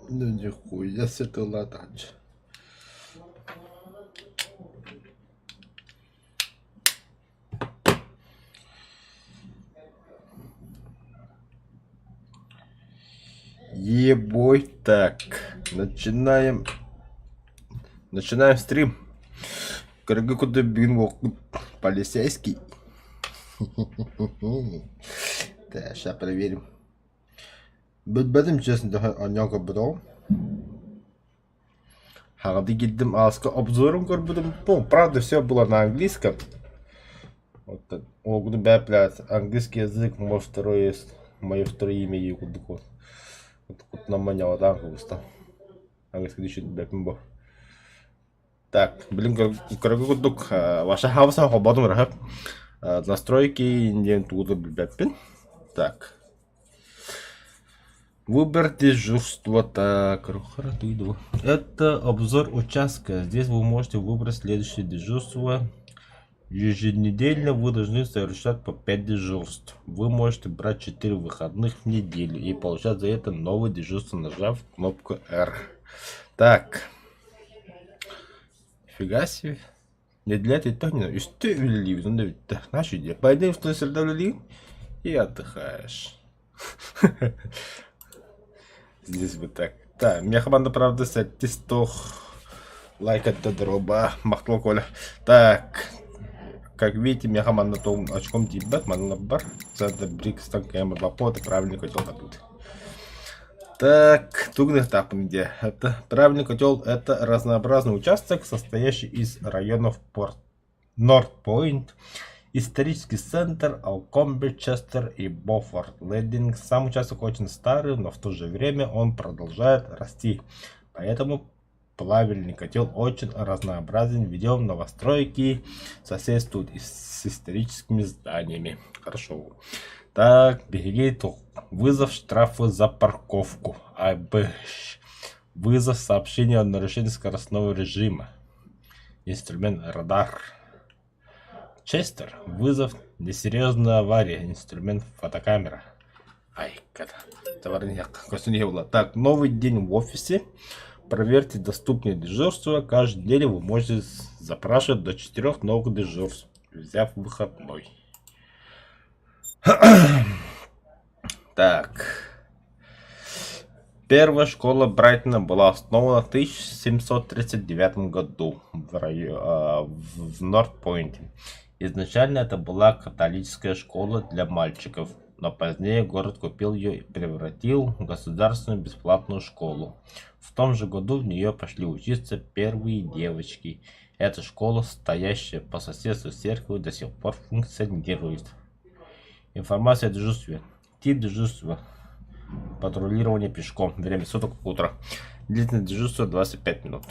Ну нихуя себе ты латач. Ебой, так, начинаем стрим. Короче, куда бин полицейский. Так, сейчас проверим. Bilmedim честно, аньяга бро. Хагады гиддим аска обзором көрбүдüm. Ну, правда, все было на английском. Вот так. О, буду бэплять. Английский язык, мой второе имя и вот на меня вот так вот. Английский еще бэпимбо. Так, блин, короче, ваша хауса хободум рахап. Настройки не туда бэпин. Так. Выбор дежурства. Так, это обзор участка. Здесь вы можете выбрать следующее дежурство. Еженедельно вы должны совершать по 5 дежурств. Вы можете брать 4 выходных в неделю и получать за это новое дежурство, нажав кнопку R. Так. Фига себе. Не для этого не надо. Что вели? Ну, наши идеи. Пойдем в среду и отдыхаешь. Здесь бы так. Так, меня команда, правда, сетти 100 лайкать до дроба. Махтал Коля. Так. Как видите, меня команда то очком тибет, манлабар. Центр Брикстон, Кэмер, Бапот, правильный котел дадут. Так, тугных так, где? Это правильный котел, это разнообразный участок, состоящий из районов Норт-Пойнт, исторический центр, Алкомби, Честер и Бофорт Лендинг. Сам участок очень старый, но в то же время он продолжает расти. Поэтому плавильный котел очень разнообразен, ведем новостройки, соседствует с историческими зданиями. Хорошо. Так, береги вызов штрафа за парковку. Вызов сообщения о нарушении скоростного режима. Инструмент радар. Честер. Вызов несерьезная авария. Инструмент фотокамера. Ай, так, новый день в офисе. Проверьте доступные дежурства. Каждый день вы можете запрашивать до 4 новых дежурств, взяв выходной. Так. Первая школа Брайтона была основана в 1739 году в Норт-Пойнте. Изначально это была католическая школа для мальчиков, но позднее город купил ее и превратил в государственную бесплатную школу. В том же году в нее пошли учиться первые девочки. Эта школа, стоящая по соседству с церковью, до сих пор функционирует. Информация о дежурстве. Тип дежурства. Патрулирование пешком. Время суток утро. Длительность дежурства 25 минут.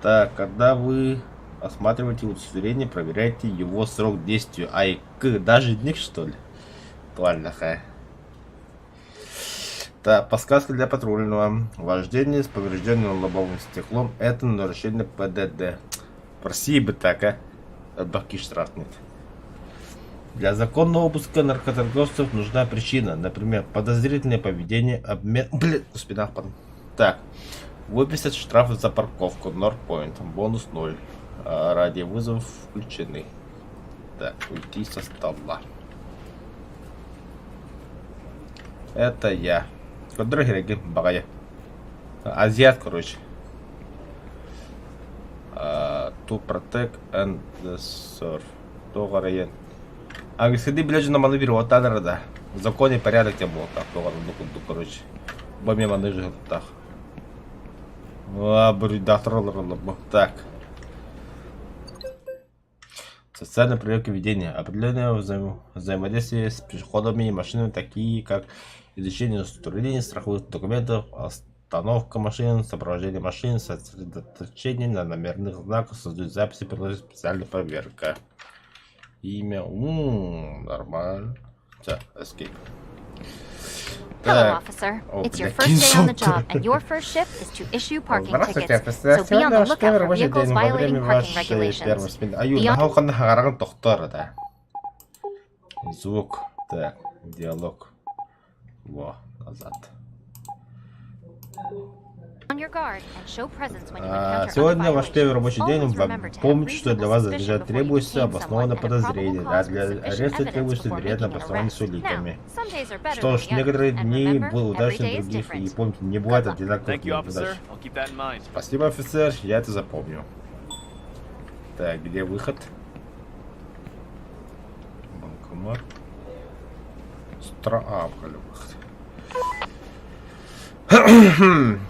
Так, когда вы осматриваете удостоверение, проверяйте его срок действия. Даже дневник, что ли? Плохая. Так, подсказка для патрульного. Вождение с поврежденным лобовым стеклом — это нарушение ПДД. Проси бы так, а? Баки штраф нет. Для законного обыска наркоторговцев нужна причина. Например, подозрительное поведение, обмен... спина падает. Так, выписать штрафы за парковку. Норт-Пойнт. Бонус 0. Ради вызовов включены. Так, уйти со стола. Это я. Дорогие багая. Азиат, короче. To protect and serve. То гараен. Если блядь, на маневрировать надо, да. В законе порядок тебе было так. Короче. Бами манежи так. Так. Социальная проверка ведения. Определенное взаимодействие с пешеходами и машинами, такие как изучение удостоверений, страховых документов, остановка машин, сопровождение машин, сосредоточение на номерных знаках, создают записи, приносит специальная проверка. Имя. Нормально. Так, escape. Hello, officer. It's your first day on the job, and your first shift is to issue parking tickets. So be on the lookout for vehicles violating parking regulations. Звук. Так, диалог. Во, назад. On your guard and show presence when you encounter Сегодня other ваш первый violations. рабочий день. Always remember to have Помните, что для reasonable вас suspicion задержать before you требуется detain обоснованное someone and a probable подозрение. cause Для with sufficient ареста evidence требуется before вероятно making an обоснованное с arrest. уликами. Now, some days are better Что than ж, the некоторые others, and дни remember, будут every удачнее day is других, и different. помните, не бывает Good luck. одинаковых Thank you, удач. officer. I'll keep that in mind. Спасибо, офицер, я это запомню. Так, где выход? Банкомат. Выход.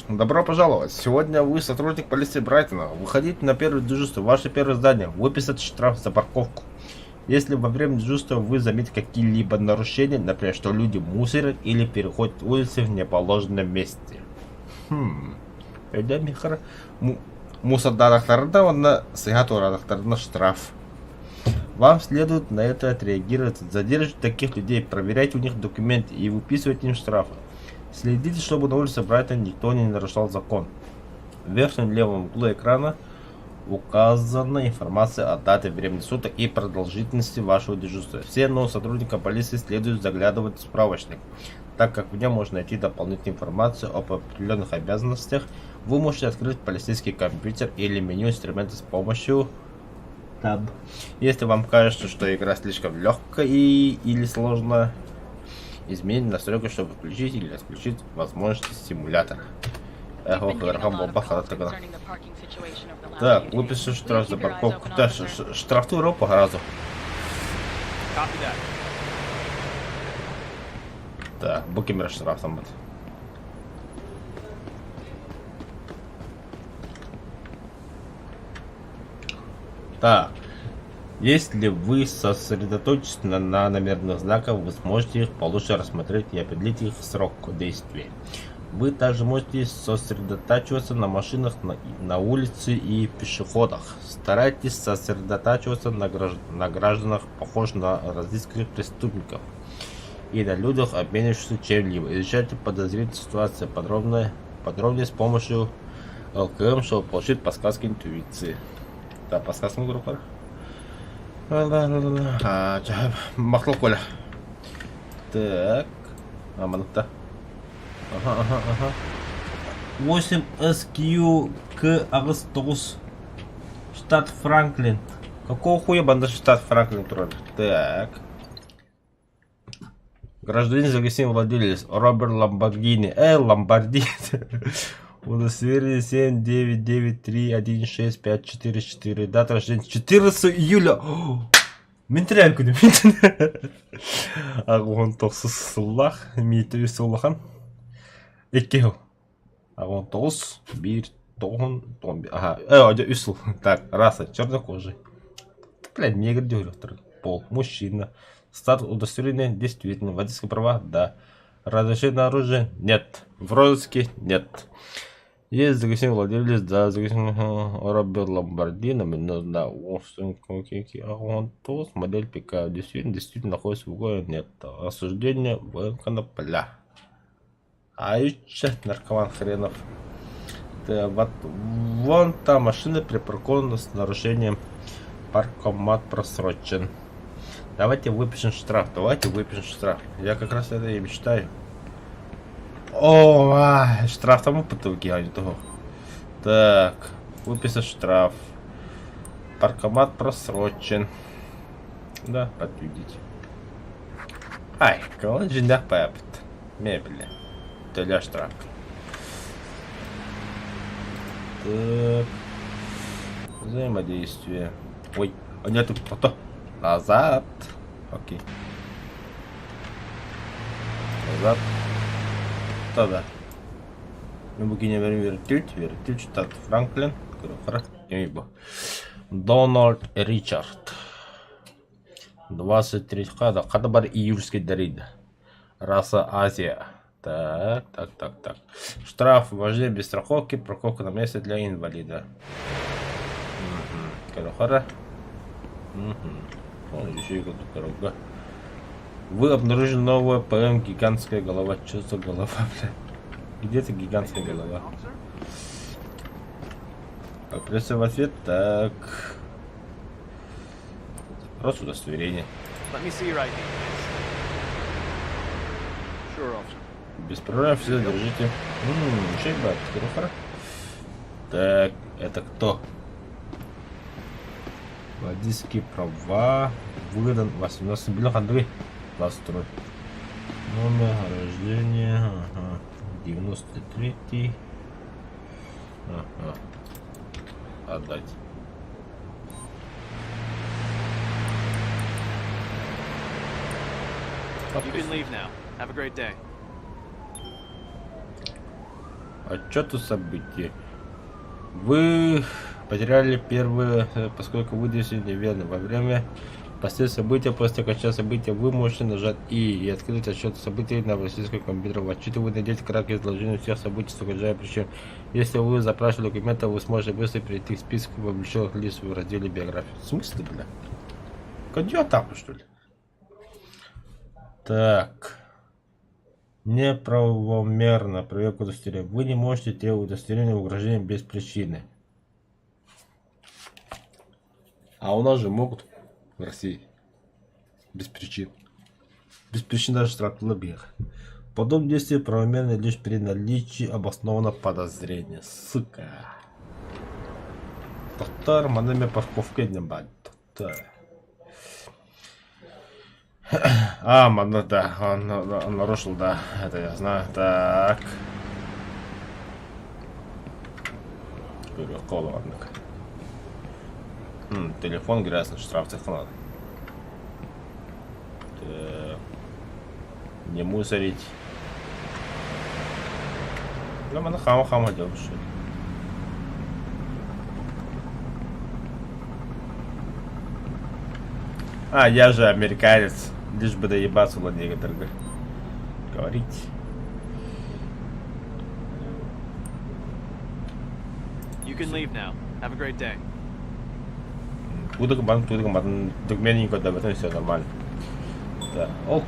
Добро пожаловать. Сегодня вы сотрудник полиции Брайтона. Выходите на первое дежурство. Ваше первое задание. Выписать штраф за парковку. Если во время дежурства вы заметите какие-либо нарушения, например, что люди мусорят или переходят улицы в неположенном месте. Мусордарларда на штраф. Вам следует на это отреагировать, задерживать таких людей, проверять у них документы и выписывать им штрафы. Следите, чтобы на улице Брайтон никто не нарушал закон. В верхнем левом углу экрана указана информация о дате, времени суток и продолжительности вашего дежурства. Все новые сотрудникам полиции следует заглядывать в справочник, так как в нем можно найти дополнительную информацию об определенных обязанностях. Вы можете открыть полицейский компьютер или меню инструмента с помощью Tab. Если вам кажется, что игра слишком легкая или сложная, изменить настройку, чтобы включить или отключить возможности симулятора. Так, выпишу штраф за парковку. Да, штрафуй ропу разу. Так, букимер штраф там будет. Так. Если вы сосредоточитесь на номерных знаках, вы сможете их получше рассмотреть и определить их срок действия. Вы также можете сосредотачиваться на машинах на улице и пешеходах. Старайтесь сосредотачиваться на гражданах, похожих на разыскиваемых преступников, и на людях, обменивающихся чем-либо. Изучайте подозрительные ситуации подробнее с помощью ЛКМ, чтобы получить подсказки интуиции. Да, подсказки на группах. Махнул Коля. Так. Аманта. Ага. 8 SQ к Агастус. Штат Франклин. Какого хуя банда штат Франклин троллит? Так. Гражданин загасил владелец Роберт Ламборгини. Ламбордини. Удостоверение 79931654. Дата рождения 14 июля. Ментрянку не видно. Агон тоқсыз сыллах. Мейті сыллахан. Екеу. Агон тоқс. Бир. Тоғын. Ага. Одя үсіл. Так. Раса. Чернокожий. Блядь, негр дюректор. Пол. Мужчина. Статус удостоверения действительно. Водительские права? Да. Разрешение на оружие? Нет. В розыске? Нет. Есть загасил владелец, да, загасил Роберт Ламборди, на модель ПК. Действительно находится в углу, нет. Осуждение военного поля. А еще наркоман хренов. Да, вот, вон та машина припаркована с нарушением. Паркомат просрочен. Давайте выпишем штраф. Я как раз это и мечтаю. О, штраф тому потолки, а не того. Так, выписать штраф. Паркомат просрочен. Да, подтвердить. Ай, кого же не пепт. Мебели. Для штраф. Так. Взаимодействие. Ой, а нет, тут кто-то. Назад. Окей. Назад. Да. Мы букине вертють, штат Франклин, Дональд Ричард. 23 года. Кадабар июльский дарид. Раса Азия. Так. Штраф, вождение без страховки, парковка на месте для инвалида. Корохара. Еще и дорога. Вы обнаружили новую ПМ гигантская голова. Что за голова, бля? Где-то гигантская голова. Пресса в ответ. Так. Просто удостоверение. Без проблем все держите. Шейбат, хорошо. Так, это кто? Водительские права. Выдан 18 миллионов Андрей. 22. Номер рождения. Ага. 93. Ага. Отдать. You can leave now. Have a great day. Отчет о событии. Вы потеряли первые, поскольку вы действовали неверно. Во время последствий события, после окончания события, вы можете нажать и открыть отчет событий на российском компьютере. В отчете вы найдете краткое изложение всех событий с указанием причин. Если вы запрашивали документы, вы сможете быстро перейти к списку вовлеченных лиц в разделе биографии. В смысле, бля? Кандидатапы, что ли? Так. Неправомерно проверка удостоверения. Вы не можете требовать удостоверения угрожения без причины. А у нас же могут в России. Без причин. Без причин даже штраф бег. Подобные действия правомерны лишь при наличии обоснованного подозрения. Сука. Тоқтар, манами парковка не бать. А, да, он нарушил, да, это я знаю. Так. Перекол, однако. Телефон грязный, штраф телефона. Не мусорить. Ну, мы на хама делаем, что ли. А, я же американец. Лишь бы доебаться было некоторых. Говорить. You can leave now. Have a great day. Туда команд, документненько, да, это все нормально. Да. Ок.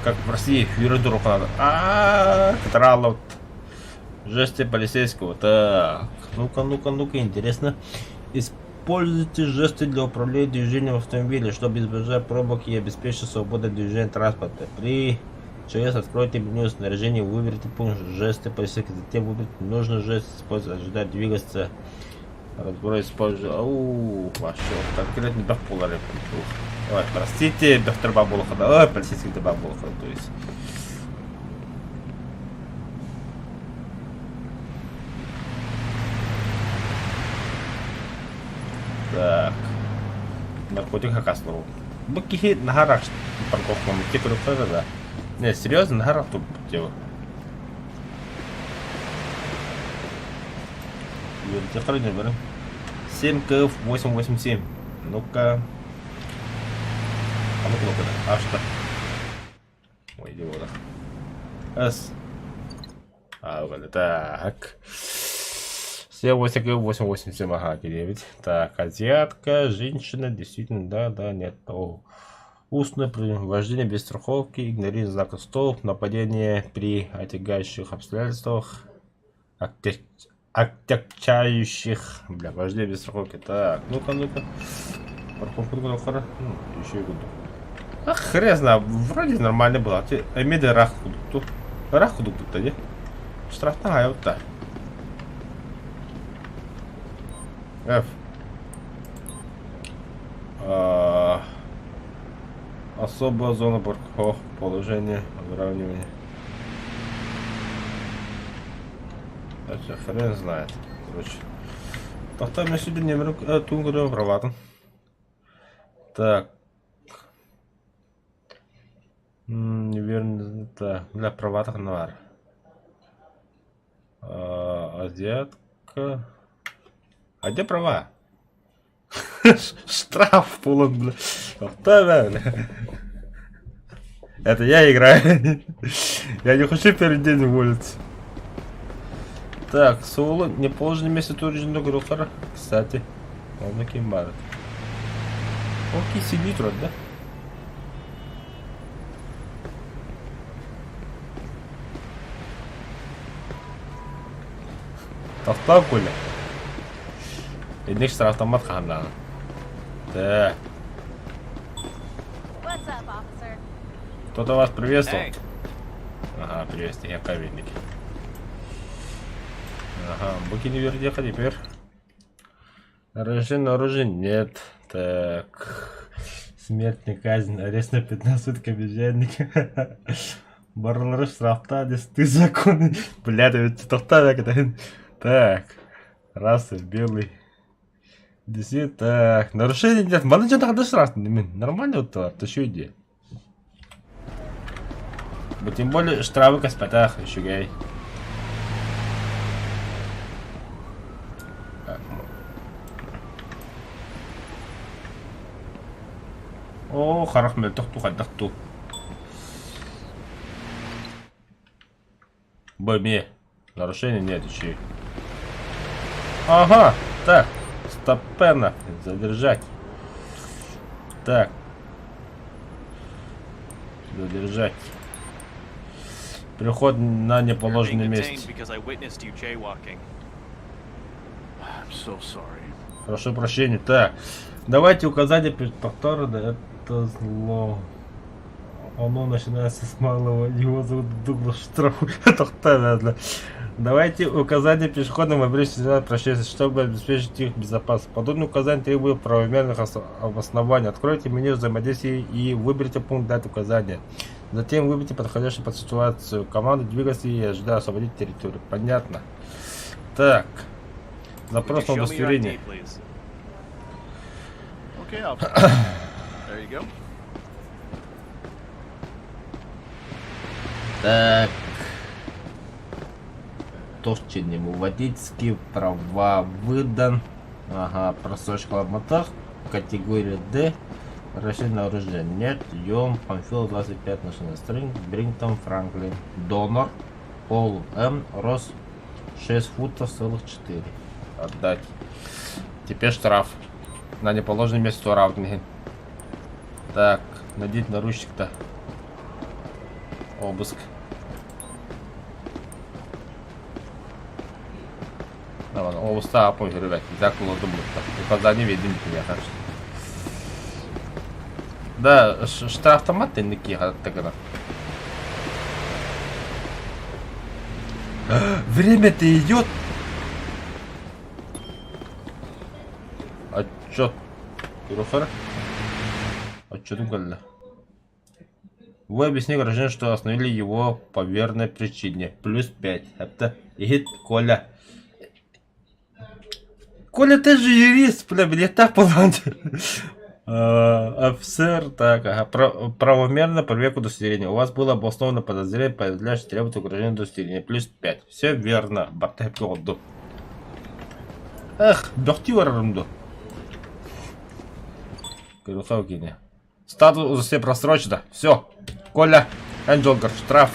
Как в России, юридурку надо. Катралов. Жесты полицейского. Так. Ну-ка, интересно. Используйте жесты для управления движением автомобиля, чтобы избежать пробок и обеспечить свободу движения транспорта. При ЧС откройте меню снаряжения, выберите пункт жесты полицейских, затем выберите нужный жест, использовать, ожидать двигаться, разбор использовать. Вообще, конкретно не бахпулары. Ой, простите, доктор Бабулаха, ой, полицейский Бабулаха, то есть. Так. Наркотик Хакаслову. Букихи нагарах парковку мультикеру да. Не, серьезно, нагарах тут дело. Верите, не берем. 7КФ887. Ну-ка. А ну-ка, да. А что? Ой, идиота. С. Вот, так. 887, ага, 9. Так, азиатка, женщина, действительно, да, нет. Устное вождение без страховки, игнорирование знака стоп, нападение при отягчающих обстоятельствах, отягчающих, вождение без страховки. Так, ну-ка. Парковку, еще и буду. Ах, хрен знаю, вроде нормально было. Эмиды рахудук тут, да? Штрафная вот так. F. Особая зона парков, положение, выравнивание. Это хрен знает. Короче. Тогда мне сюда не беру тунгуру праватом. Так. Неверно. Так, для праватых навар. Азиатка. А где права? Штраф полон, бля. Это я играю. Я не хочу первый день уволиться. Так, соло, неположенное место туризма Грохара. Кстати, он на Кимбар. Окей, сидит вроде, да? Тавтав коля. Эднек штраф автомат хандан. Да. What's up, officer? Кто-то вас приветствовал? Hey, Ага, приветствую, я ковенник. Ага, буки не вердеха теперь. Оружие нет. Так. Смертная казнь, арест на 15 суток обезьянника. Барлар штрафта, ты законы. Бля, ты ведь тофта, так. Расы, белый. Десять, так. Нарушение нет. Мало что тогда штраф. Нормально вот то, ты что иди. Тем более штрафы каспатах, еще гей. О, харахмел, тохту, хадахту. Бэме. Нарушения нет еще. Ага, так. Стопенно. Задержать. Так. Задержать. Переход на you're being неположенное detained место. because I witnessed you jaywalking. I'm so sorry. Прошу прощения. Так. Давайте указания перед повтором. Да, это зло. Оно начинается с малого. Его зовут Дуглас Штраф. Это давайте указания пешеходным обречь прощения, чтобы обеспечить их безопасность. Подобные указания требуют правомерных обоснований. Откройте меню взаимодействия и выберите пункт дать указания. Затем выберите подходящую под ситуацию. Команду двигаться и ожидая освободить территорию. Понятно. Так. Would Запрос you на show me your удостоверение. ID, please? Okay, officer. There you go. Так. Товченному водительские права выдан. Ага, просрочка в мотах. Категория D. Расширенное оружие нет. Йом, Памфил 25 на стринг. Брингтон, Франклин. Донор. Пол М. Рост 6 футов 4. Отдать. Теперь штраф. На неположенное место уравнен. Так, надеть наручник-то. Обыск. Да ладно, обыска, похер, ребят. Не так было думать. Указание видим меня, так что. Да, штраф-автомат такие, так. Время-то идет. Отчет. Куруфер. Отчет угодно. Вы объяснили гражданину, что остановили его по верной причине. Плюс 5. Это игит Коля. Коля, ты же юрист, бля, мне так поландер. Офицер, так, ага, правомерно проверку удостоверения. У вас было обосновано подозрение, появляющееся требовать угрожения удостоверения. Плюс 5. Все верно. Бартепиоду. Эх, бёхтиварымду. Кирюховкине. Статус уже все просрочено. Все. Коля, Энджелгар, штраф.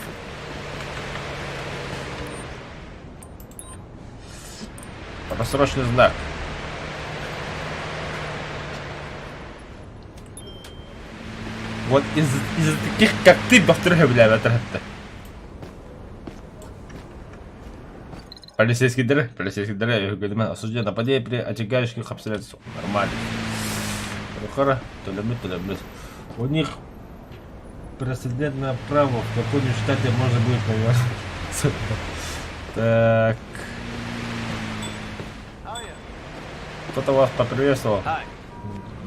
Просроченный знак. Вот из-за таких, как ты, повторяю, бля, это. Полицейский дыры, осужден нападение при отягчающих обстоятельствах. Нормально. Прохора, то люблю. У них прецедентное право, в каком-нибудь штате можно будет повернуться. Так. Oh, yeah. Кто-то вас поприветствовал. Hi.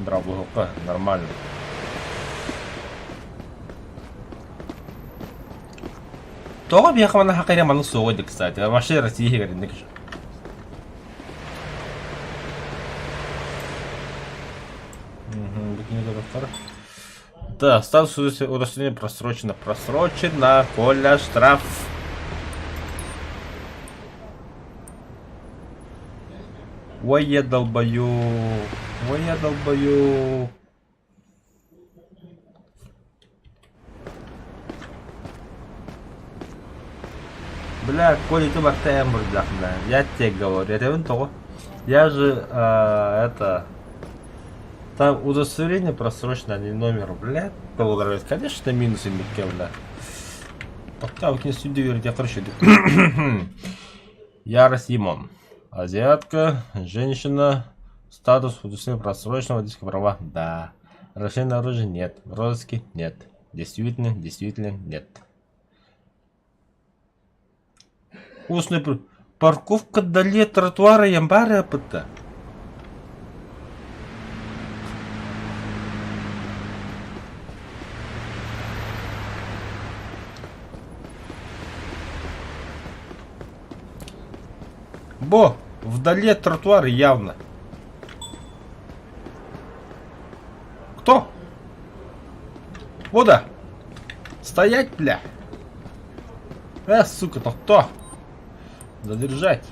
Браво, нормально. То бяха на хакаре ману согоди, кстати. А вообще Россия говорит, не киш. Да, статус удостоверения просрочено. Просрочено. Коля, штраф. Ой, я долбою. Бля, Коля, ты бартаем, бля. Я тебе говорю, это вон того. Я же, это... Там удостоверение просрочено, а не номер, бля. Получается, конечно, минусы микке, бля. Пока вы не судите, я короче. Ярость Имон. Азиатка, женщина, статус удостоверения просроченного, водительские права. Да. Нарушение оружия нет. В розыске нет. Действительно нет. Устная парковка дали от тротуара ямбара пыта. Бо, вдали от тротуара явно. Кто? Вода. Стоять, бля. Сука, то кто? Задержать.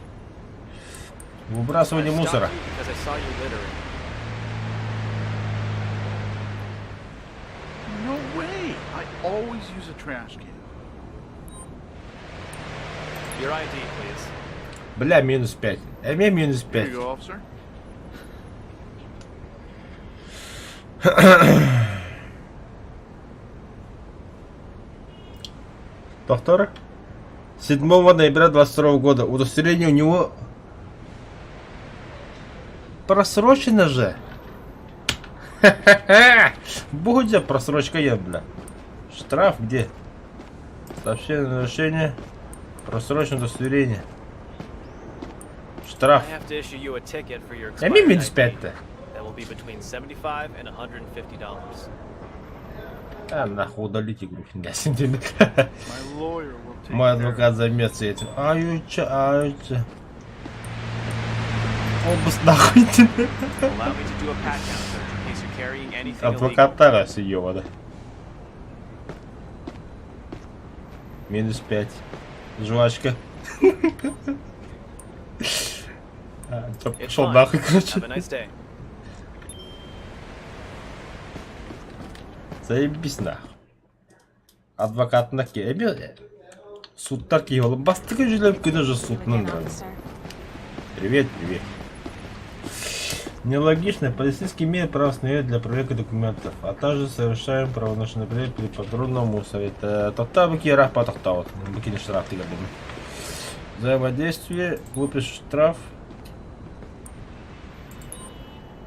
Выбрасывание мусора. Because I saw you littering. No way! I always use a trash can. Your ID, please. Бля, минус 5. Мне минус Here 5. you go, officer. Доктор? 7 ноября 22 года. Удостоверение у него просрочено же. Будет просрочка я, бля. Штраф где? Сообщение о нарушении. Просроченное удостоверение. Штраф. I have to issue you a ticket for your Я мне expired минус ID. 5-то. That will be between $75 and $150. А, нахуй удалить игру. My lawyer will take Мой care of адвокат займется этим. Обыск нахуй. Allow me to do a pat down search in case you're carrying anything illegal. Адвокат Тарас ее, да. Минус 5. Жвачка. It's Пошел fine. нахуй, короче. Have a nice day. Заебись нахуй. Адвокат на кебе. Суттар киевал. Бастыгы жүлем күні же сутның. Привет. Нелогично. Полицейские имеют право снять для проверки документов, а также совершаем правонарушение при патрульному совете. Тогда быки рах потахтал. Быки не штраф ты говоришь. Взаимодействие. Выпишешь штраф.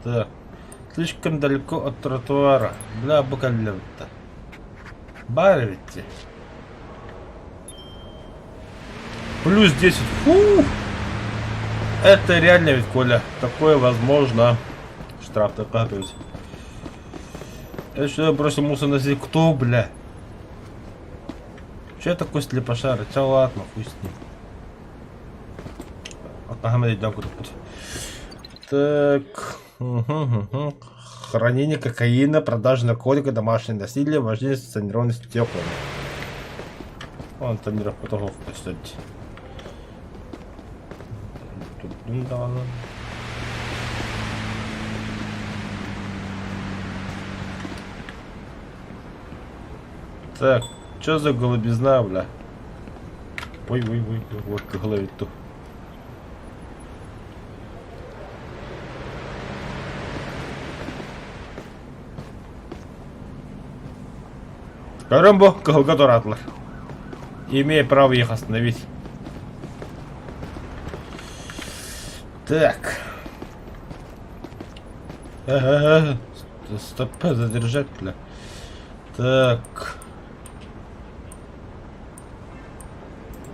Так. Слишком далеко от тротуара. Бля, бакалев-то. Бар ведь. Плюс 10. Фу! Это реально ведь, Коля. Такое возможно. Штраф-то капает. Это что я бросил мусор на землю? Кто, бля? Че я такой слепошарый? Ча ладно, хуй с ним. Ага, дам куда-то. Так. Хранение кокаина, продажа наркотика, домашнее насилие, вождение с тонированными стеклами. Вон тонировка того, кстати. Так, что за голубизна, бля? Ой, вот к голове-то. Карамбо, кого ратлер. Имею право их остановить. Так. Стоп, задержать, бля. Так.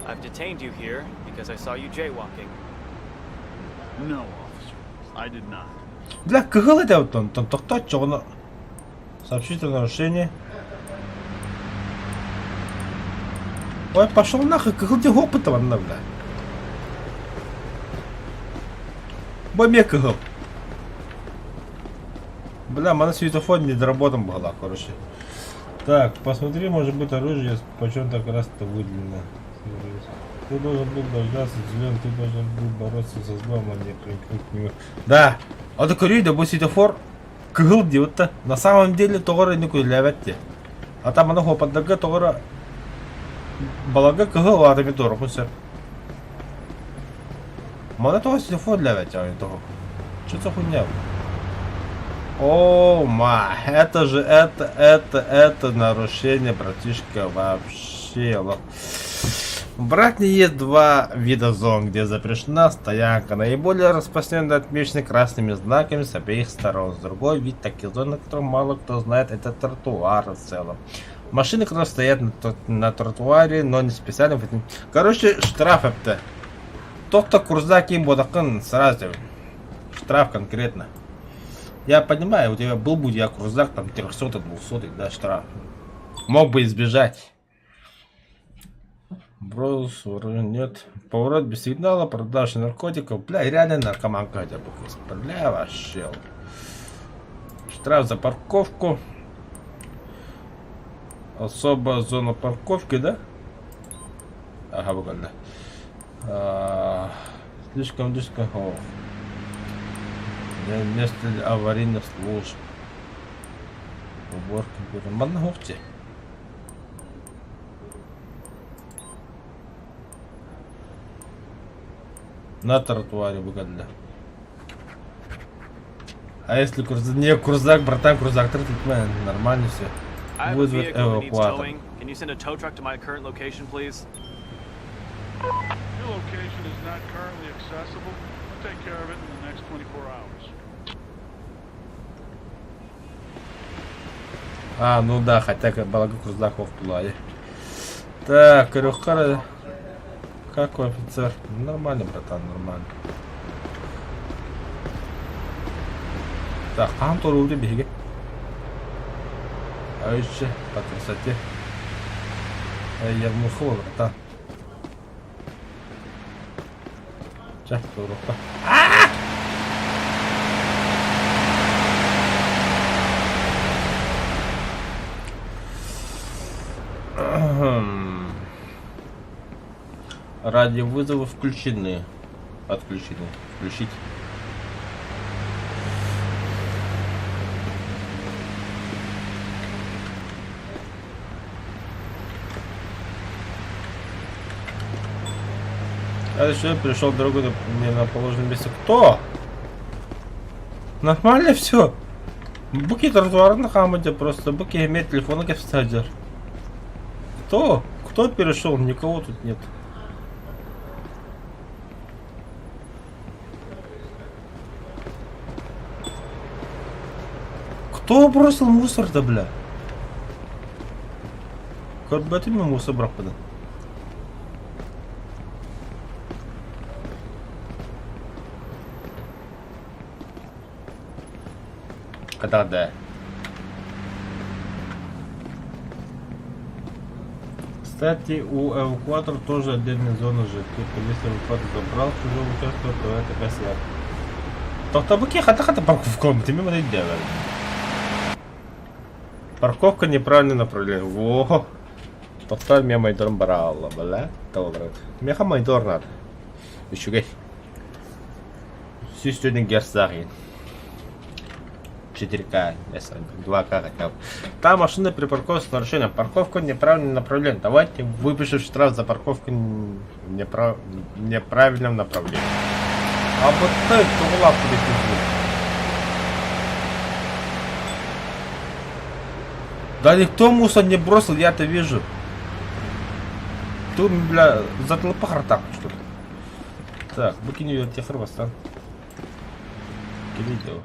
I've detained you here because I saw you jaywalking. No, officer. I did not. Бля, кого это вот он? Там кто чё? Сообщить о нарушении. Ой, пошел нахуй, какой ты опыта вон, бля. Бомбе кого? Бля, мана светофор не доработан была, короче. Так, посмотри, может быть оружие, почем так раз-то выделено. Ты должен был дождаться зелен, ты должен был бороться со злом, а не примкнуть к нему. Да, а так да будет светофор. Кыгыл диотта. На самом деле тогора не куйляватте. А там оно хопаддага тогора балага кыгыл адами дорогуся. Мана того светофор лявать, а не того. Что за хуйня? О, ма, это же, это нарушение, братишка, вообще. В Братне есть два вида зон, где запрещена стоянка. Наиболее распространенно отмечены красными знаками с обеих сторон. Другой вид таких зон, о котором мало кто знает, это тротуары в целом. Машины, которые стоят на тротуаре, но не специально в этом. Короче, штраф это. Тот, кто крузак им бодакын, сразу. Штраф конкретно. Я понимаю, у тебя был бы я крузак, там 300-200, да, штраф. Мог бы избежать. Брос, нет. Поворот без сигнала, продажа наркотиков. Бля, реально наркоманка хотя бы. Бля, вообще. Штраф за парковку. Особая зона парковки, да? Ага, выгодно. Слишком. О. Место аварийных служб. Уборка. Маннаховцы. На тротуаре выгодно. А если не крузак, братан, крузак, нормально все. I have a Вызвать vehicle that needs эвакуатор. towing. Can you send a tow truck to my current location, please? Your location is not currently accessible. I'll take care of it in the next 24 hours. А, ну да, хотя балага крузаков плане. Так, Рюхара. Какой офицер? Нормально, братан, нормально. Так, Антон уже беги. А еще по красоте. Я внухал, братан. Сейчас, рука. Радиовызовы включены. Отключены. Включить. А еще пришел дорогу не на положенном месте. Кто? Нормально все. Буки тротуар на хамаде просто. Буки имеет телефон, как стадер. Кто? Кто перешел? Никого тут нет. Кто бросил мусор-то, бля? Как бы ты мне мусор брал, да? Когда да? Кстати, у эвакуатора тоже отдельная зона же. Типа, если эвакуатор забрал чужого участка, то это такая связь. Тоқтабыки хата-хата парковка, ты мимо не делаешь. Парковка неправильное направление. Во. Тоқтар меня майдор брала, бля. Толрат. Меха майдор надо. Еще гей. Все сегодня герцагин. 4К, 2К хотя бы. Там машина припаркована с нарушением. Парковка неправильное направление. Давайте выпишем штраф за парковку неправильном направлении. А вот так, то лапку не. Да никто мусор не бросил, я-то вижу. Тут, бля, затлыпа хартак, что ли. Так, выкинь ее, тебе хрвостан. Видео.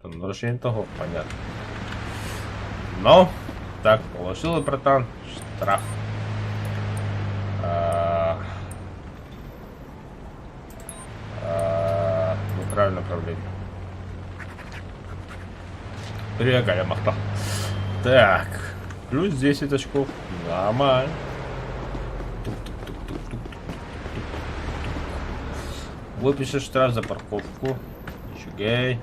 Там нарушение того, понятно. Но, так, положил, братан, штраф. Неправильное направление. Реально махта. Так, плюс 10 очков. Нормально. Выпишешь штраф за парковку. Чугей.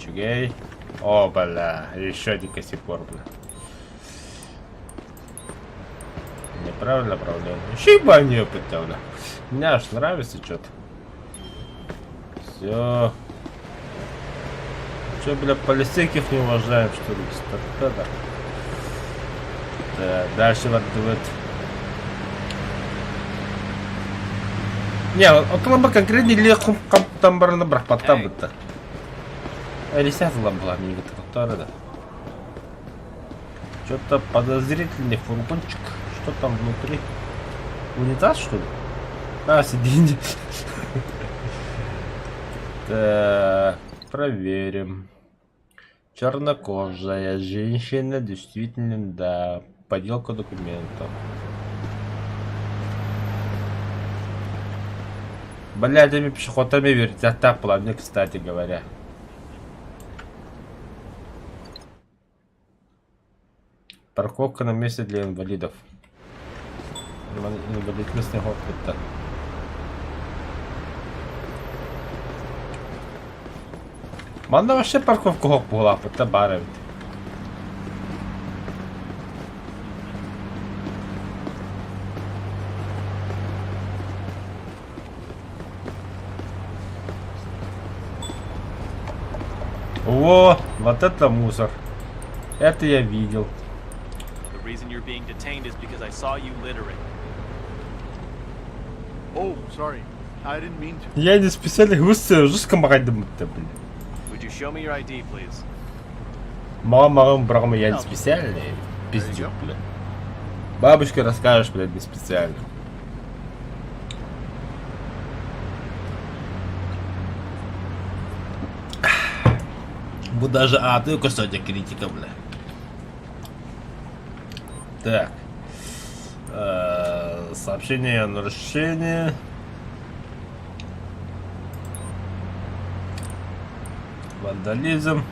Чугей. О, бля, еще один косипор, бля. Неправильно направление. Щиба не опытал, бля. Мне аж нравится что-то. Все. Че, бля, полицейских не уважаем, что ли? Да. Так, дальше вот. Не, вот лаба конкретно легко там барна брах потом это. Алисят лаба мне это да. Что-то подозрительный фургончик. Что там внутри? Унитаз, что ли? А, сиденье. Так, проверим. Чернокожая женщина, действительно, да. Подделка документов. Бля, этими пешеходами вертят плавно, кстати говоря. Парковка на месте для инвалидов. Инвалидностный опыт. Манда вообще парковку была, это баровит. О, вот это мусор. Это я видел. The reason you're being detained is because I saw you littering. Oh, sorry. I didn't mean to. Я не специально густо жестко магадым это, блин. Would you show me your ID, please? Мама, брама, я не специальный. Пиздюк, блин. Бабушке расскажешь, блядь, не специально. Даже ты кусочек критика, бля. Так. Сообщение о нарушении. Вандализм.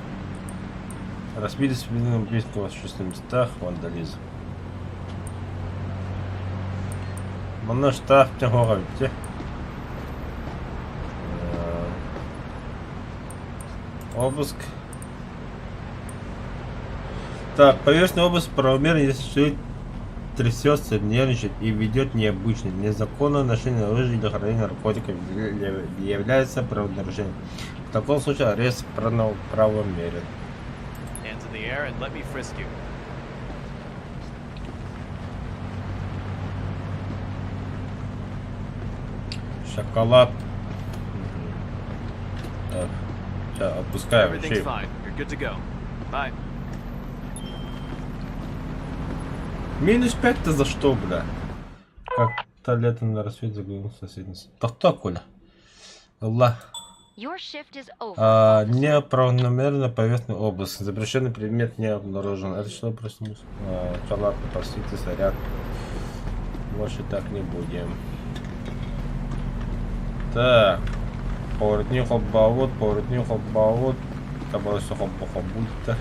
Разбили свидетельным убийством в общественных местах. Вандализм. Мана штраф тягора, видите? Обыск. Так, поверхностный обыск правомерно, если человек трясется, нервничает и ведет необычно. Незаконное ношение оружия или хранение наркотиков является правонарушением. В таком случае арест правомерен. Hands in the air and let me frisk you. Шоколад. Так, сейчас отпускаем. Everything's fine. You're good to go. Bye. Минус 5-то за что, бля? Как-то летом на рассвете заглянул в соседний. Да кто, Коля? Аллах. Your shift is over. Неправомерно поверхностный обыск. Запрещенный предмет не обнаружен. Это что проснулся? Ладно, простите, сорян. Больше так не будем. Так. Поворотник оббавод, поворотник оббавод. Табор сухо будто.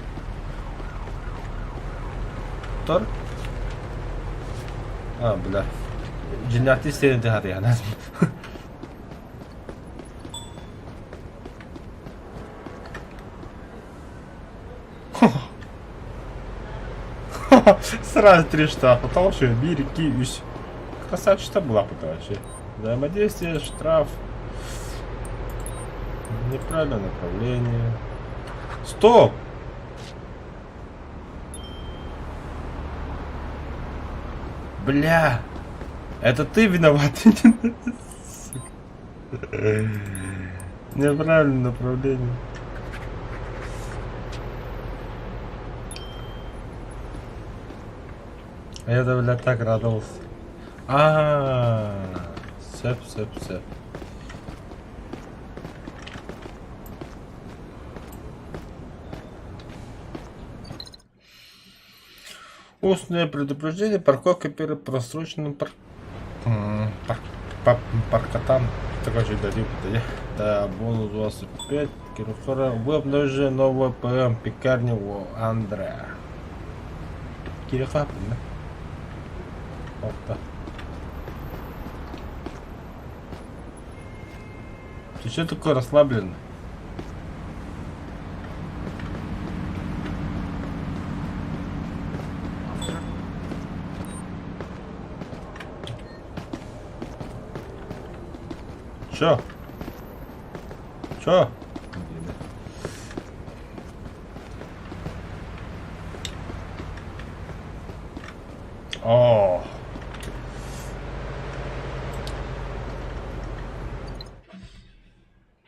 Тор? Бля. Джинаты стены я. Сразу 3 штрафа, потому что береги. Красавчик была вообще. Взаимодействие, штраф. Неправильное направление. Стоп! Бля! Это ты виноват. Неправильное направление. А я, бля, так радовался. Сэп. Устное предупреждение, парковка перед просроченным паркотам. Такой же дадим, да, бонус 25. Кирюхара, вы обнаружили новую ПМ пекарню у Андрея. Кирюха, да? Опа. Ты что такой расслабленный? Чё? О.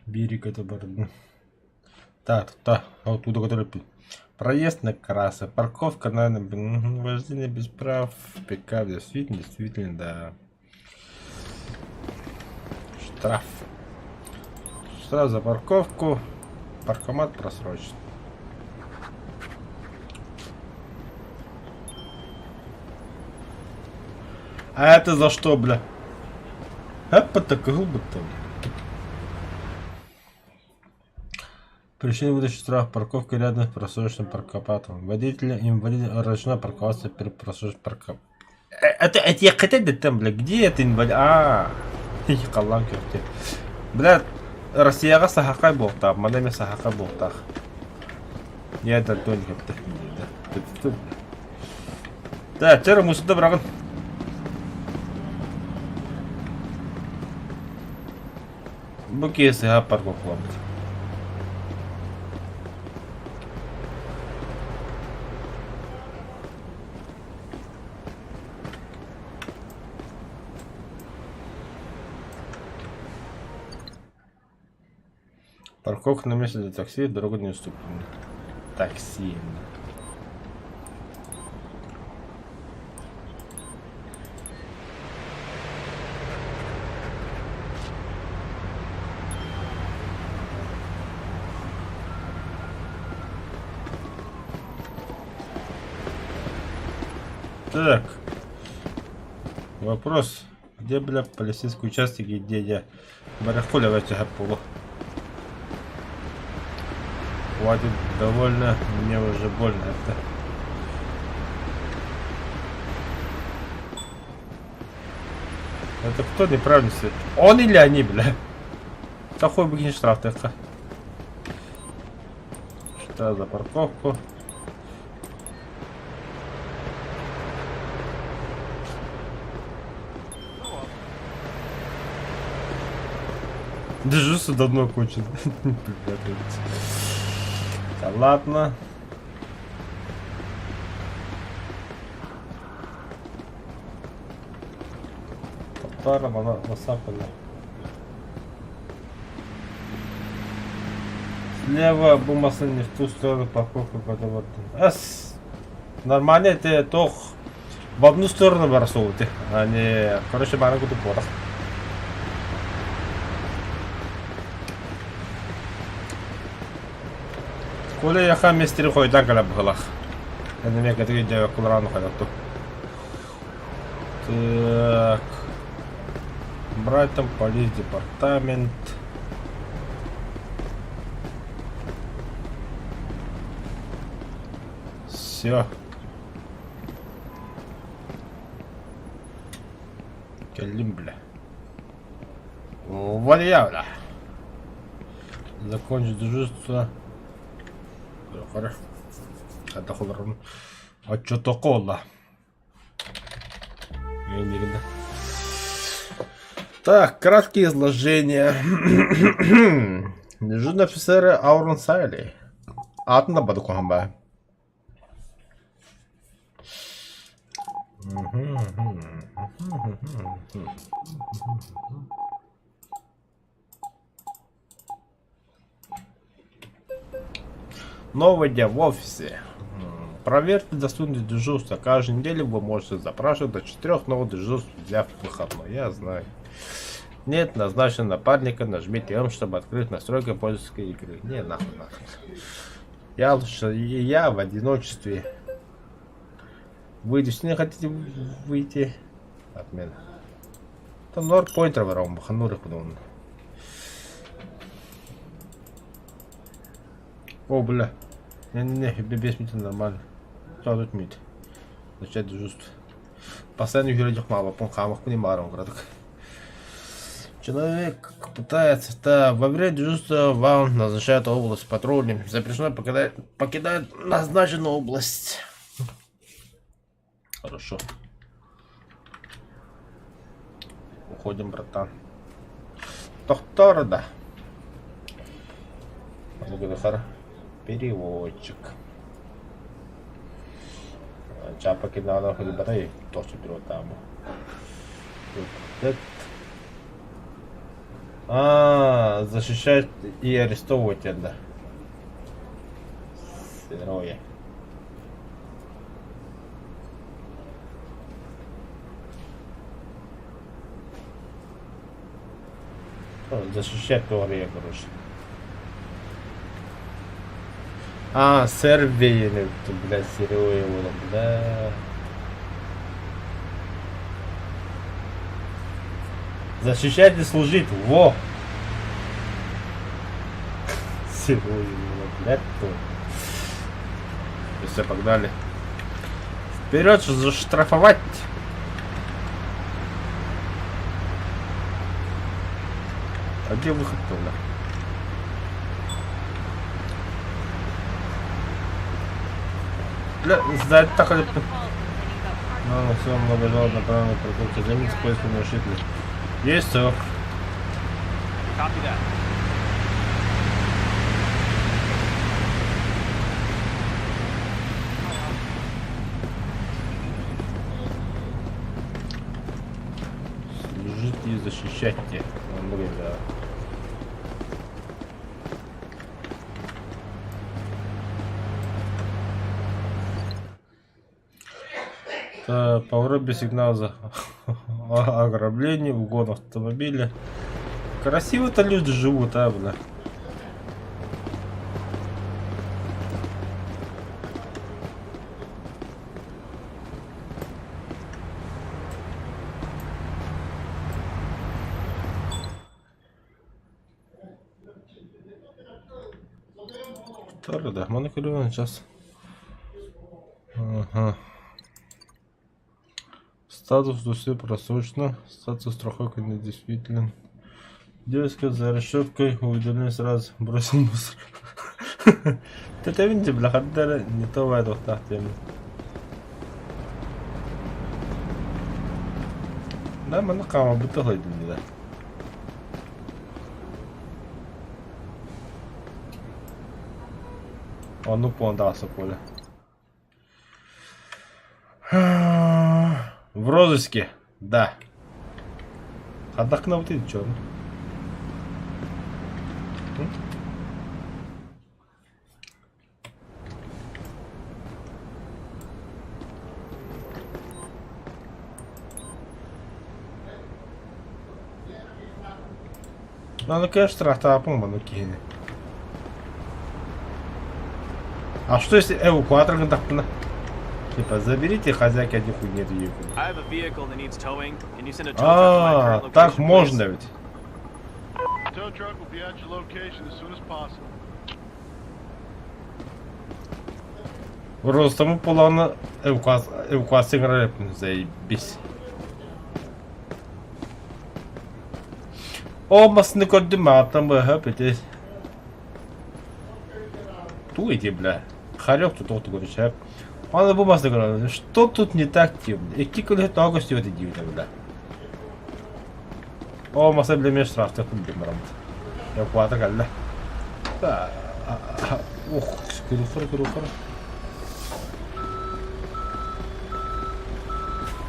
Берег это борода. Так, оттуда который Проезд на красы, парковка, наверное, вождение без прав, пикап, действительно, да. Штраф. Штраф за парковку, паркомат просрочен. А это за что, бля? Причина выдачи штрафа. Парковка рядом с просроченным паркопатом. Инвалид разрешено парковаться перед просроченным паркопатом. Это я хотел там, бля, где это инвалид? Қалам керте. Бля, Россияға сахақай болтақ, мана мен сахақай болтақ. Я дальтон керте. Да, тері мұсында бірағын. Бұл кейсі парковка қыламыз. Парковка на месте для такси, дорога недоступна. Такси. Так. Вопрос. Где, бля, полицейские участки, где я? Барахоля в этих полу. Хватит, довольно, мне уже больно это. Это кто неправильно сидит? Он или они, бля? Какой бы штраф только. Что за парковку? Дежурство давно кончено. Да ладно. Татара насапали. Слева бумаса не в ту сторону, парковка подавать. Нормально это toch в одну сторону бросают, а не, короче, баранку тут порох. Коли яха мистер хойдан калап халах. Это мне категория дяга кулрану халакту. Так. Брайтон, полис, департамент. Все. Келим, бля. Вальявля. Закончить дежурство. Хорошо. Это худо. А что такое? Так, краткие изложения. Дежурные офицеры Аурон Сайли. Атна Бадукамба. Новый день в офисе. Проверьте доступность дежурства. Каждую неделю вы можете запрашивать до 4 новых дежурств, взяв выходной. Я знаю. Нет, назначен напарника. Нажмите М, чтобы открыть настройки пользовательской игры. Не, нахуй. Я лучше, я в одиночестве. Вы действительно хотите выйти? Отмена. Там Норд Пойнтер вором, баханурых подумал. О, бля. Не, без мита нормально. Что тут мит? Начать дежурство. Постоянно юридик мало, по хамах понимаю, городок. Человек пытается, да, во время дежурства вам назначают область патрульным. Запрещено покидать назначенную область. Хорошо. Уходим, братан. Доктор, да. Переводчик. Чапа кидала хоть батареи, то что берет там. Защищать и арестовывать это. Героя. Защищать говорю, короче. А, Сербия, блядь, Серега его, да. Защищать и служить, во! Серега его, блядь, то. Все, погнали. Вперед, заштрафовать! А где выход-то, бля? Бля, сзади так или... Ну, все, много жалоб направлено на парковку. Займите поиском нарушителей. Есть все. Copy that. Служите и защищайте. Ну, блин, да. Поворот без сигнала за ограбление, угон автомобиля. Красиво-то люди живут, а, бля. Второй, да, моноколевый час. Ага. Статус все просрочено. Статус страховки недействителен. Девушка за решеткой уведомлен сразу. Бросил мусор. Это видите, бля, хотя не то в эту тему. Да, мы на камеру будто глядим, да. Он упондался, Коля. В розыске, да. Однако на вот эти черный. Ну, конечно, страхта помню, кине. А что если эвакуатор контактно? Типа, заберите хозяйки один хуй нет ее. А, так можно ведь. Просто мы плавно эвакуацию играли, заебись. О, массный координат, там бы опять. Ту иди, бля. Харек тут вот говорит, а. Она бумажная говорит, что тут не так темно? И кикали ногу с этой дивной, бля. О, масса бля меж штраф, так бимрам. Эвакуатор, гальда. Ух, круфер.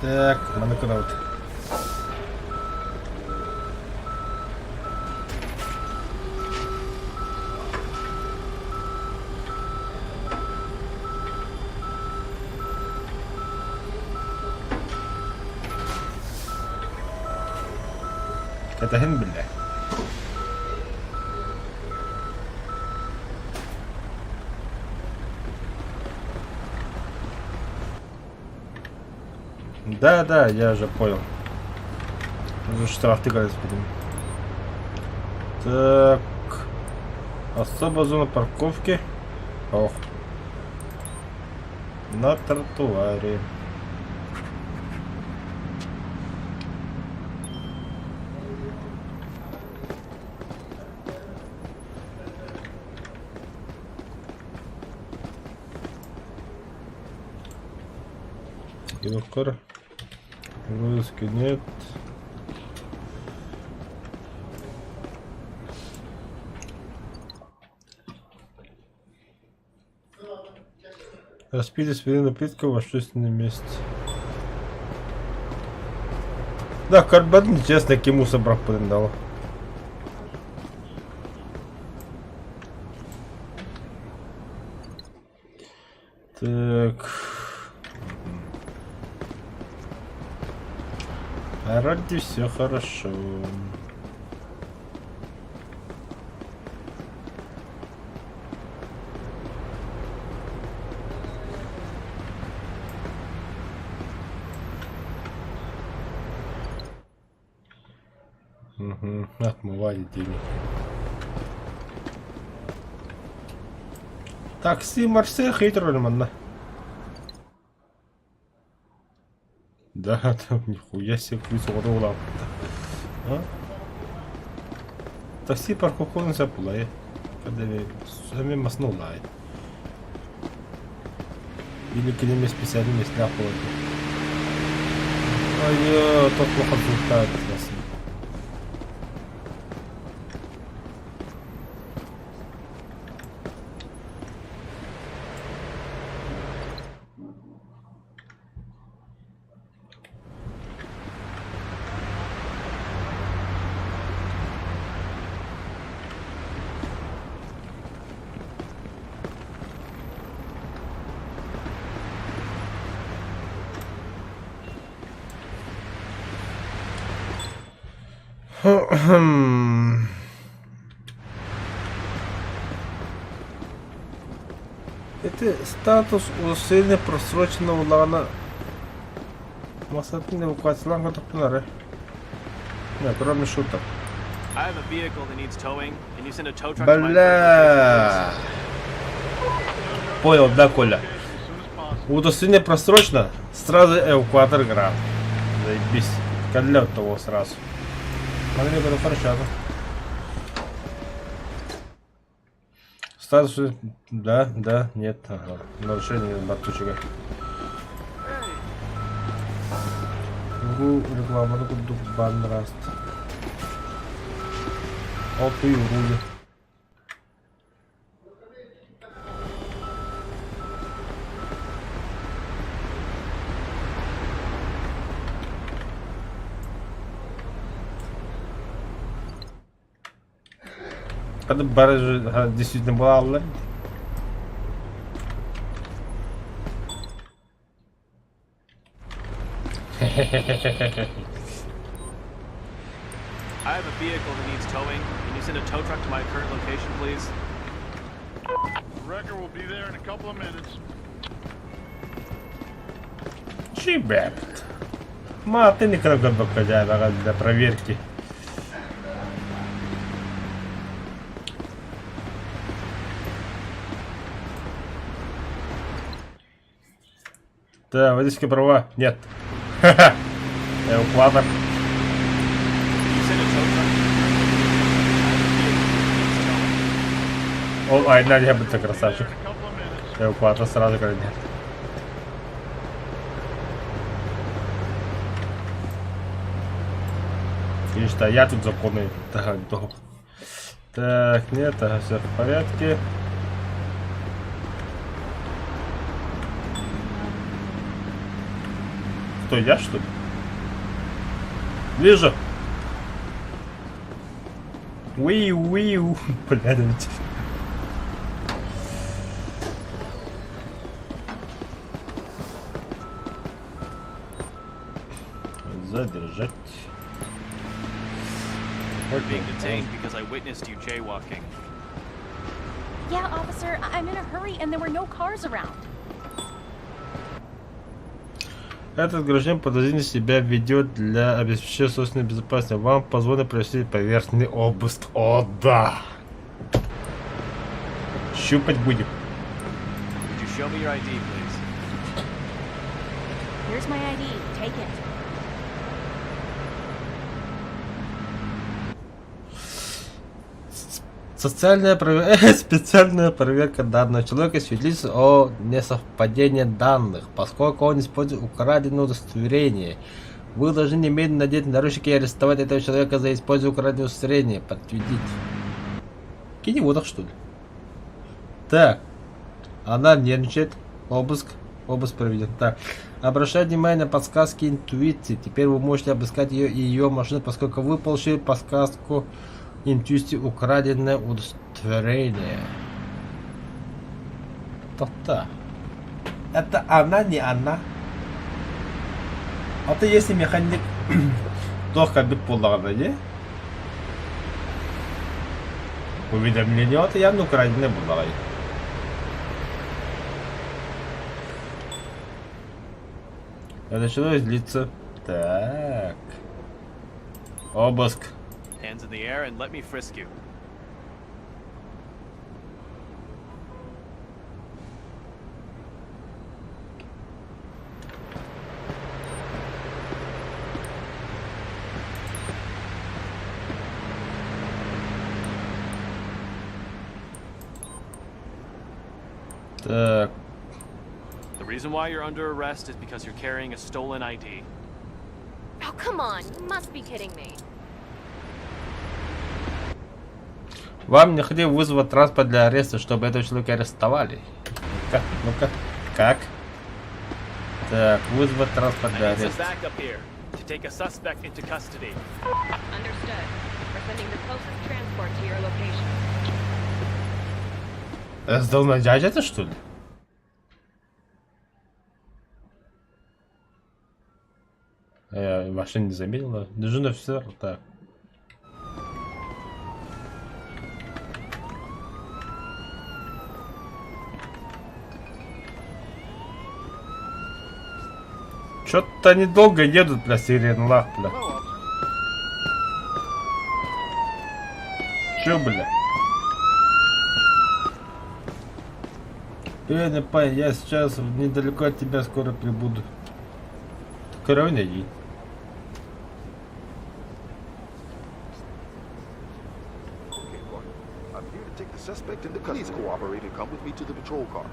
Так, моноколевый. Это хенбля. Да, я уже понял. Штраф ты говоришь, так. Особая зона парковки. Ох. На тротуаре. Юкор. Выски нет. Распитие спиртных напитков в общественном месте. Да, карбон нечестно кему собрал подал. Так. А вроде все хорошо. Угу, отмывали деньги. Такси Марсель Хейтрольман. Да, там нихуя себе круизовый. А? Такси паркухон запулай. Когда сами маснулай. Или к-ними специальными сляпывают. Ай, тот плохо звукает. Это статус усиления просроченного лана. Масатный указан как топнары. Нет, кроме шуток. Бля. Понял, да, Коля? Удостоверение просрочено, сразу эвакуатор град. Заебись. Котлет того сразу. Смотри, это хорошо. Статус, да, нет, ага. Нарушение бартучика. Реклама, ну тут бан раст. Опы и урули. Когда барыжа действительно была онлайн. I have a vehicle that needs towing. Can you send a tow truck to my current location, please? Wrecker will be there in a couple of minutes. Ребят. Ты никогда для проверки. Да, водительские права нет. Ха-ха. Эвакуатор. О, ай, Надя, будь красавчик. Эвакуатор сразу говорит нет. И что, я тут законный. Так, нет, все в порядке. Кто, я что ли? Вижу. Уи-уи-у. Блядь. Задержать. You're being detained because I witnessed you jaywalking. Yeah, officer, I'm in a hurry and there were no cars around. Этот гражданин подозрительно себя ведет для обеспечения собственной безопасности. Вам позволено провести поверхностный обыск. О, да! Щупать будем. Could you show me your ID, please? Here's my ID. Take it. Специальная проверка данного человека свидетельствует о несовпадении данных, поскольку он использует украденное удостоверение. Вы должны немедленно надеть наручники и арестовать этого человека за использование украденного удостоверения. Подтвердить. Кинь водах, что ли? Так. Она нервничает. Обыск проведен. Так. Обращайте внимание на подсказки интуиции. Теперь вы можете обыскать ее и ее машину, поскольку вы получили подсказку интуиции украденное удостоверение. То-то. Это она, не она. А ты если механик только бит булларда, не? Уведомление от явно украдены буллары. Это что злится? Так. Обыск. Hands in the air and let me frisk you. Так. The reason why you're under arrest is because you're carrying a stolen ID. Oh, come on. You must be kidding me. Вам необходимо вызвать транспорт для ареста, чтобы этого человека арестовали. Ну-ка, как? Так, вызвать транспорт I для need some ареста. backup here to take a suspect into custody. Understood. We're sending the closest transport to your location. Сдал на дядя-то, что ли? Я машину не заметил. Дежурный офицер, так. Чё-то они долго едут, бля, сирен лах, бля. Чё, бля? Бедный парень, я сейчас недалеко от тебя скоро прибуду. Кровь найди. Okay, boy. I'm here to take the suspect into custody. Please cooperate and come with me to the patrol car.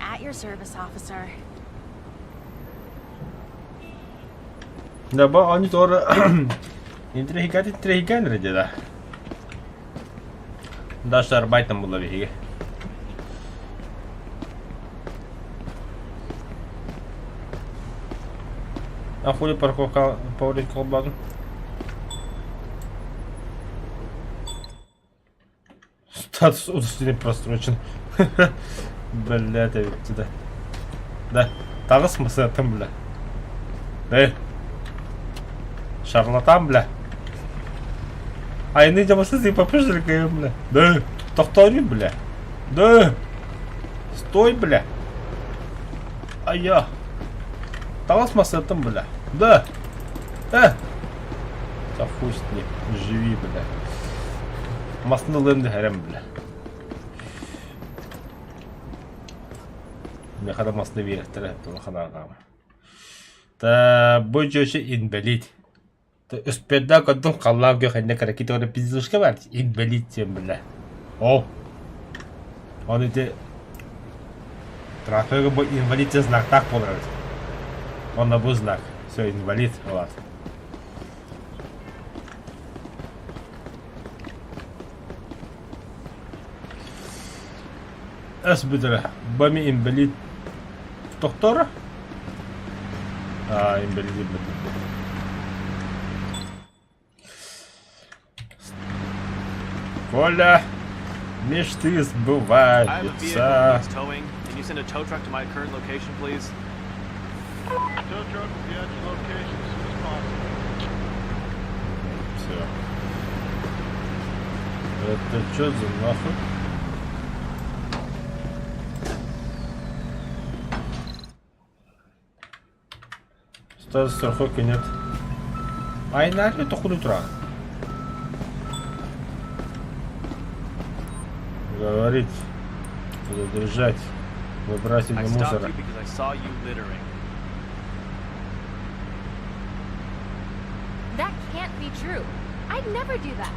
At your service, officer. Да, ба, они тоже интригат ради, да. Даже арбайт там было веги. А хули парковка повредить колбазу? Статус удостоверения просрочен. Бля, это ведь сюда. Да, тағы смысл там, бля. Шарлатан, бля. Айны жамасыз и попыждыр, бля. Да, тоқтауын, бля. Да. Стой, бля. Ая. Тағы смысл там, бля. Да. Да хуй с ним. Живи, бля. Масынылымды әрем, бля. Мне хада масыны вереттірі, тұлы қанағам. Та, бұл жөші инвалид. Үспедда көттің қаллам көқенде қаракеті оны пизділішке бар. Инвалид сен, бля. О. Он эти... Трафигі бұл инвалид сен знак так болырыз. Он бұл знак. Все, инвалид. Олар. Əsbüdürə, bəmi invalid doktora? Инвалид. Коля, мечты I have a vehicle сбываются. that needs towing. Can you send a tow truck to my current location, please? Tow truck will be at your location as soon as possible. Все. Это что за нахуй? Статус страховки нет. Ай, нахуй, это хуй утра. Говорить, задержать, выбрасывать I на stopped мусор. you because I saw you littering. That can't be true. I'd never do that.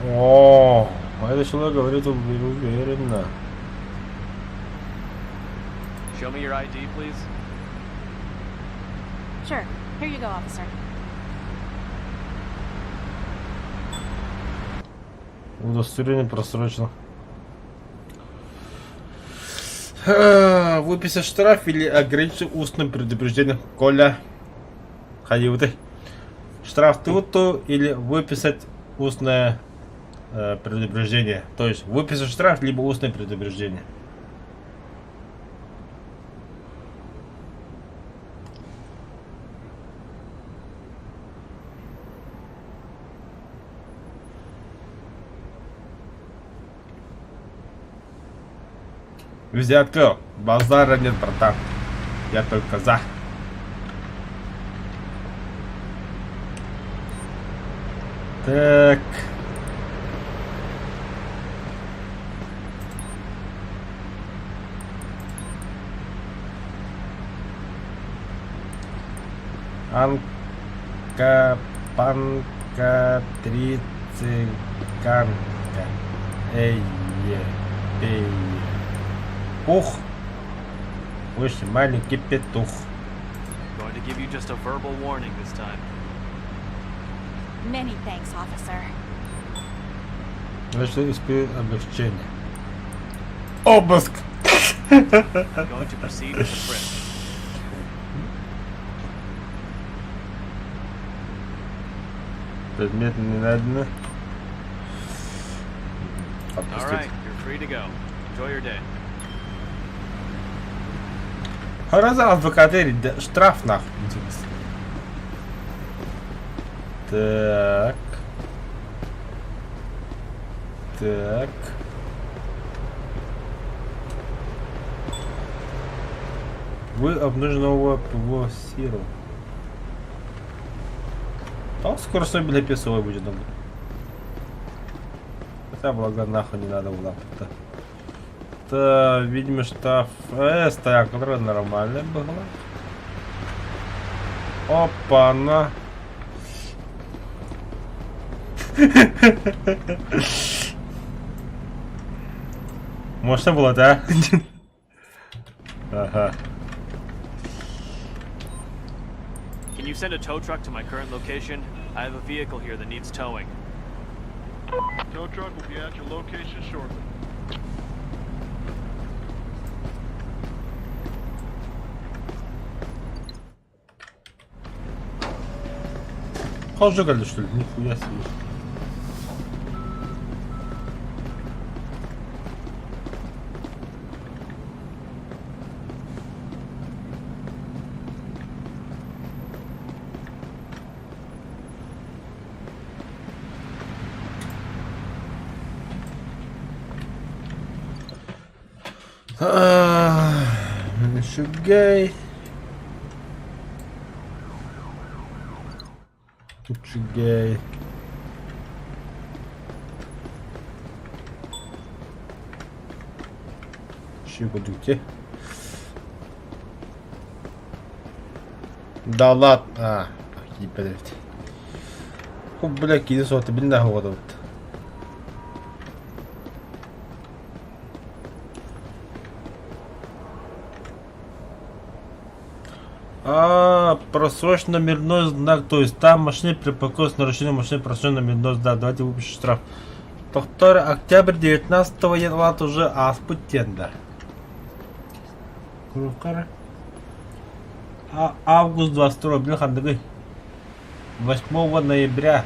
О, а этот человек говорит уверенно. Show me your ID, please. Sure. Here you go, officer. Удостоверение просрочено. Выписать штраф или ограничить устным предупреждением. Коля, ходи вот ты. Штраф тут или выписать устное предупреждение. То есть выписать штраф, либо устное предупреждение. Взятка. Базара нет, братан. Я только за. Так. Анка, панка, три цыганка. Эй, эй. Пух. Выше маленький петух. Going to give you just a verbal warning this time. Many thanks, officer. Значит, испытывает облегчение. Обыск! Going to proceed with the frisk. Предметы не найдены. Alright, you're free to go. Enjoy your day. Раза адвокатери, штраф нахуй. Так. Так. Вы обнаружили нового ПВО Сиру. Там скоростной белопесовой будет много. Хотя благо нахуй не надо было. Это, видимо, штраф стояк, которая нормальная была. Опа-на. Можно было, да? Ага. Can you send a tow truck to my current location? I have a vehicle here that needs towing. Tow truck will be at your location shortly. Сжигали, что ли? Нихуя себе. Шугай. Шугай. Шугадуте. Да ладно. Ебать. О, бля, кинесу, это бельна года вот. Просрочен номерной знак, то есть там машины при парковке с нарушением машины просрочен номерной знак. Давайте выпишем штраф. Повторяю, октябрь 19-го января уже аспутенда. Август 22-го, блин, хандыгы. 8 ноября.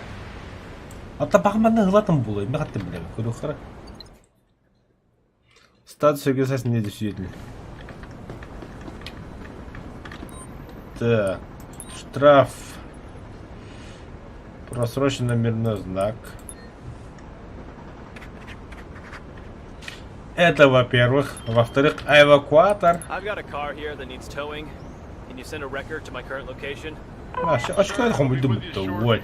Атабахманның латым булы, мен хатты білем, көрухара. Статус регистрации недействитель. Так, штраф. Просрочен номерной знак. Это во-первых. Во-вторых, эвакуатор. I've got a car here that needs towing. Can you send a record to my current location? А что я хом думаю-то, воль.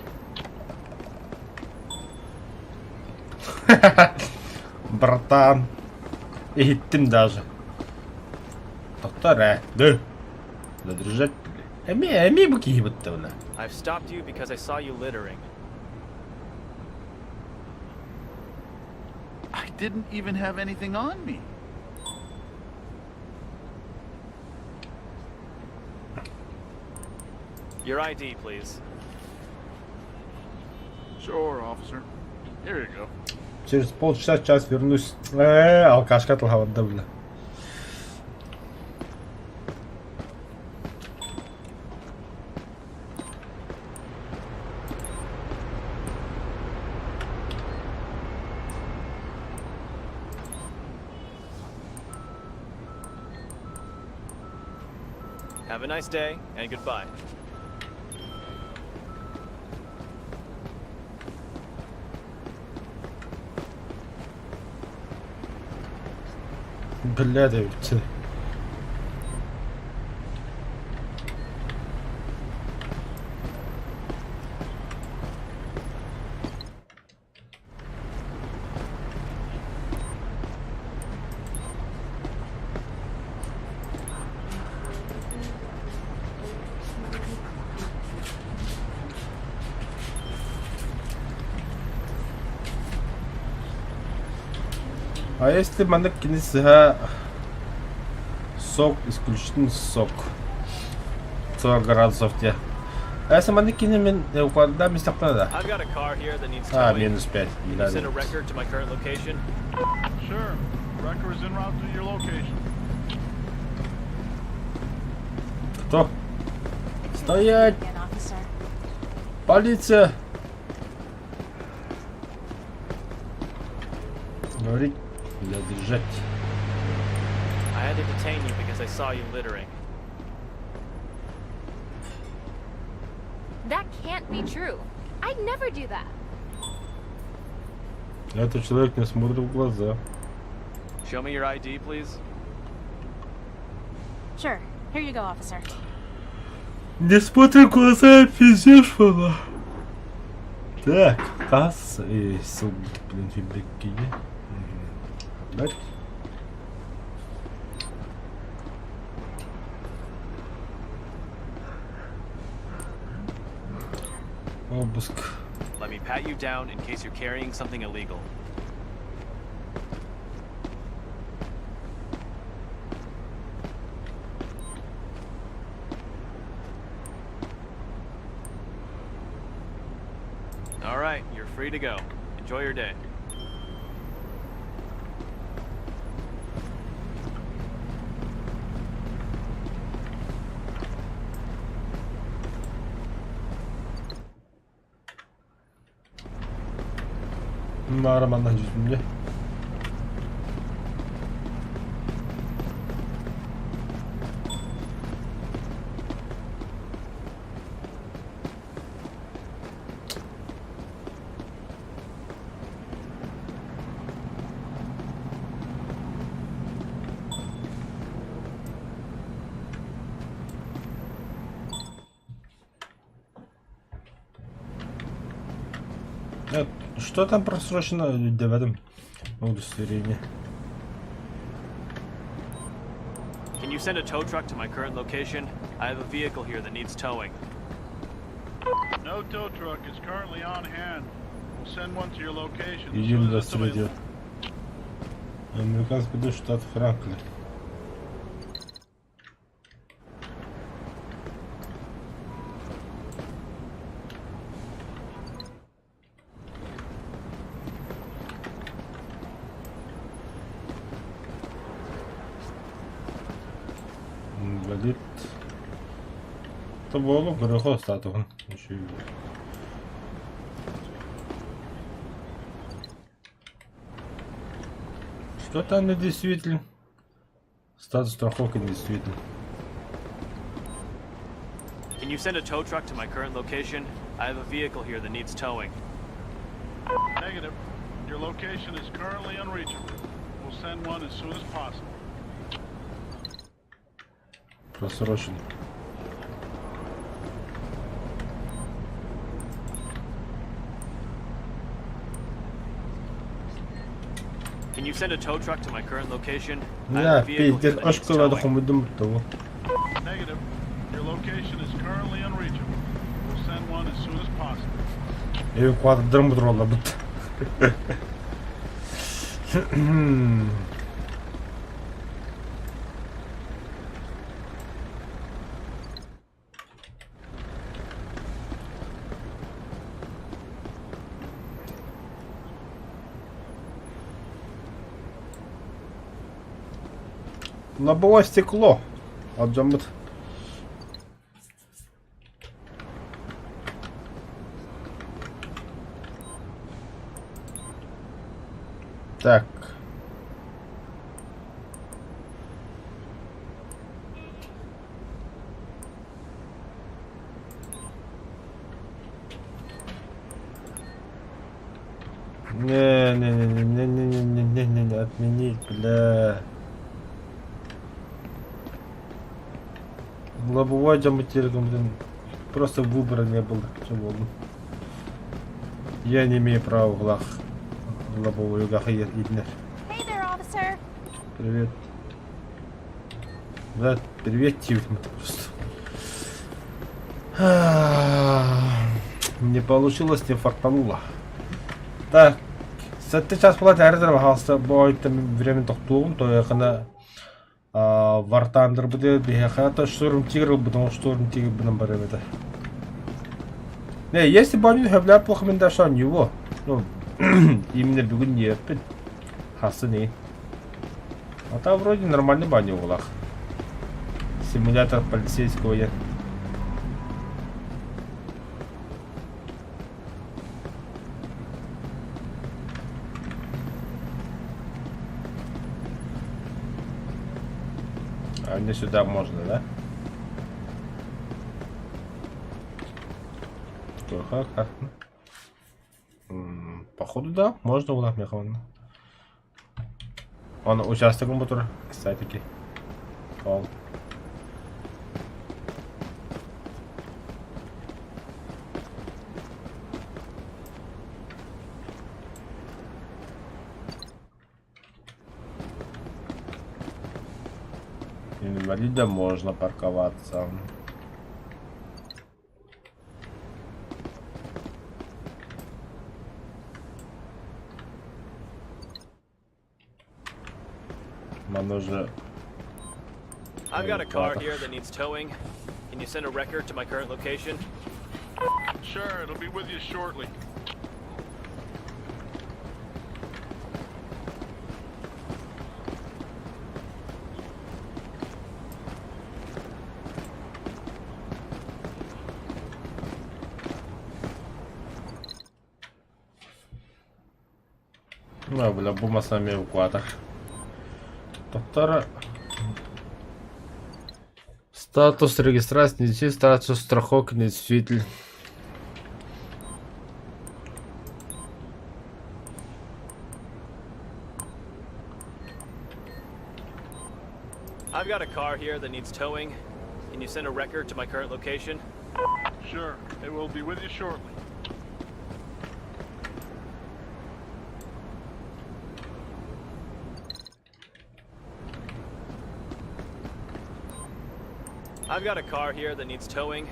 Братан. И гиттим даже. Доктора, да. Задружать. Эми буки гибаттавна. I've stopped you because I saw you littering. I didn't even have anything on me. Your ID, please. Sure, officer. Here you go. Через полчаса вернусь. Алкашка толгаватта, бля. Have a nice day, and goodbye. Бля, да ведь. А если манек кинесها сок, исключительно сок 40 градусов те. А если манек кинемен укладда местоплада. I've got a car here that needs А, towing. минус 5. Can you send a record to my current location? Sure. Wrecker is en route to your location. Кто? Стоять! Полиция! Говорить, не держать. I had to detain you because I saw you littering. That can't be true. I'd never do that. Этот человек не смотрит в глаза. Show me your ID, please. Sure. Here you go, officer. Не смотри в глаза, пиздешь, мама. Так, касса и ссылка, блин, фибрики. Дать. Обыск. Let me pat you down in case you're carrying something illegal. All right, you're free to go. Enjoy your day. Arabandan yüzümle. Что там просрочено в этом удостоверении? Can you send a tow truck to my current location? I have a vehicle here that needs towing. No tow truck is currently on hand. We'll send one to your location. as Июль soon as it's 23. available. Американский дождь, штат Франклин. Инвалид. Это было грехо статуя. Что-то не действительно. Статус страховки действительно. Can you send a tow truck to my current location? I have a vehicle here that needs towing. Negative. Your location is currently unreachable. We'll send one as soon as possible. Просрочен. Can you send a tow truck to my current location? I Я have a vehicle here пиздец, that needs ошку надо towing. хумидум того. Negative. Your location is currently unreachable. We'll send one as soon as possible. Evi quadrım drolla bit. Лобовое стекло. Отжамыт. Так. Не, отменить, бля. Лобовой джамбутиргом, блин. Просто выбора не было. Чего? Я не имею права в лах. Лобовой гах и иднер. Hey there, officer. Привет. Да, привет, Тивт. Не получилось, не фартануло. Так, сәтті час болады әрдір бағалысы бойты времен тоқтуғын, то яқына вартандыр бұды бейхата штурм тигр бұдың штурм тигр бұдың бар емеді. Не, если бы они хәбләп плохо даша него, ну, именно бүгін не өппін, хасы не. А там вроде нормальный баню улах. Симулятор полицейского я. А мне сюда можно, да? Ха-ха. Походу, да, можно улах меховно. Он участок мотора, кстати. Пол. Инвалида можно парковаться. Нам уже... I've got a car here that needs towing. Can you send a record to my current location? Sure, it'll be with you shortly. Ну, бля, бума с нами эвакуатор. Повтора. Статус регистрации не действительно, статус страховки не действительно. I've got a car here that needs towing. Can you send a record to my current location? Sure, it will be with you shortly. I've got a car here that needs towing.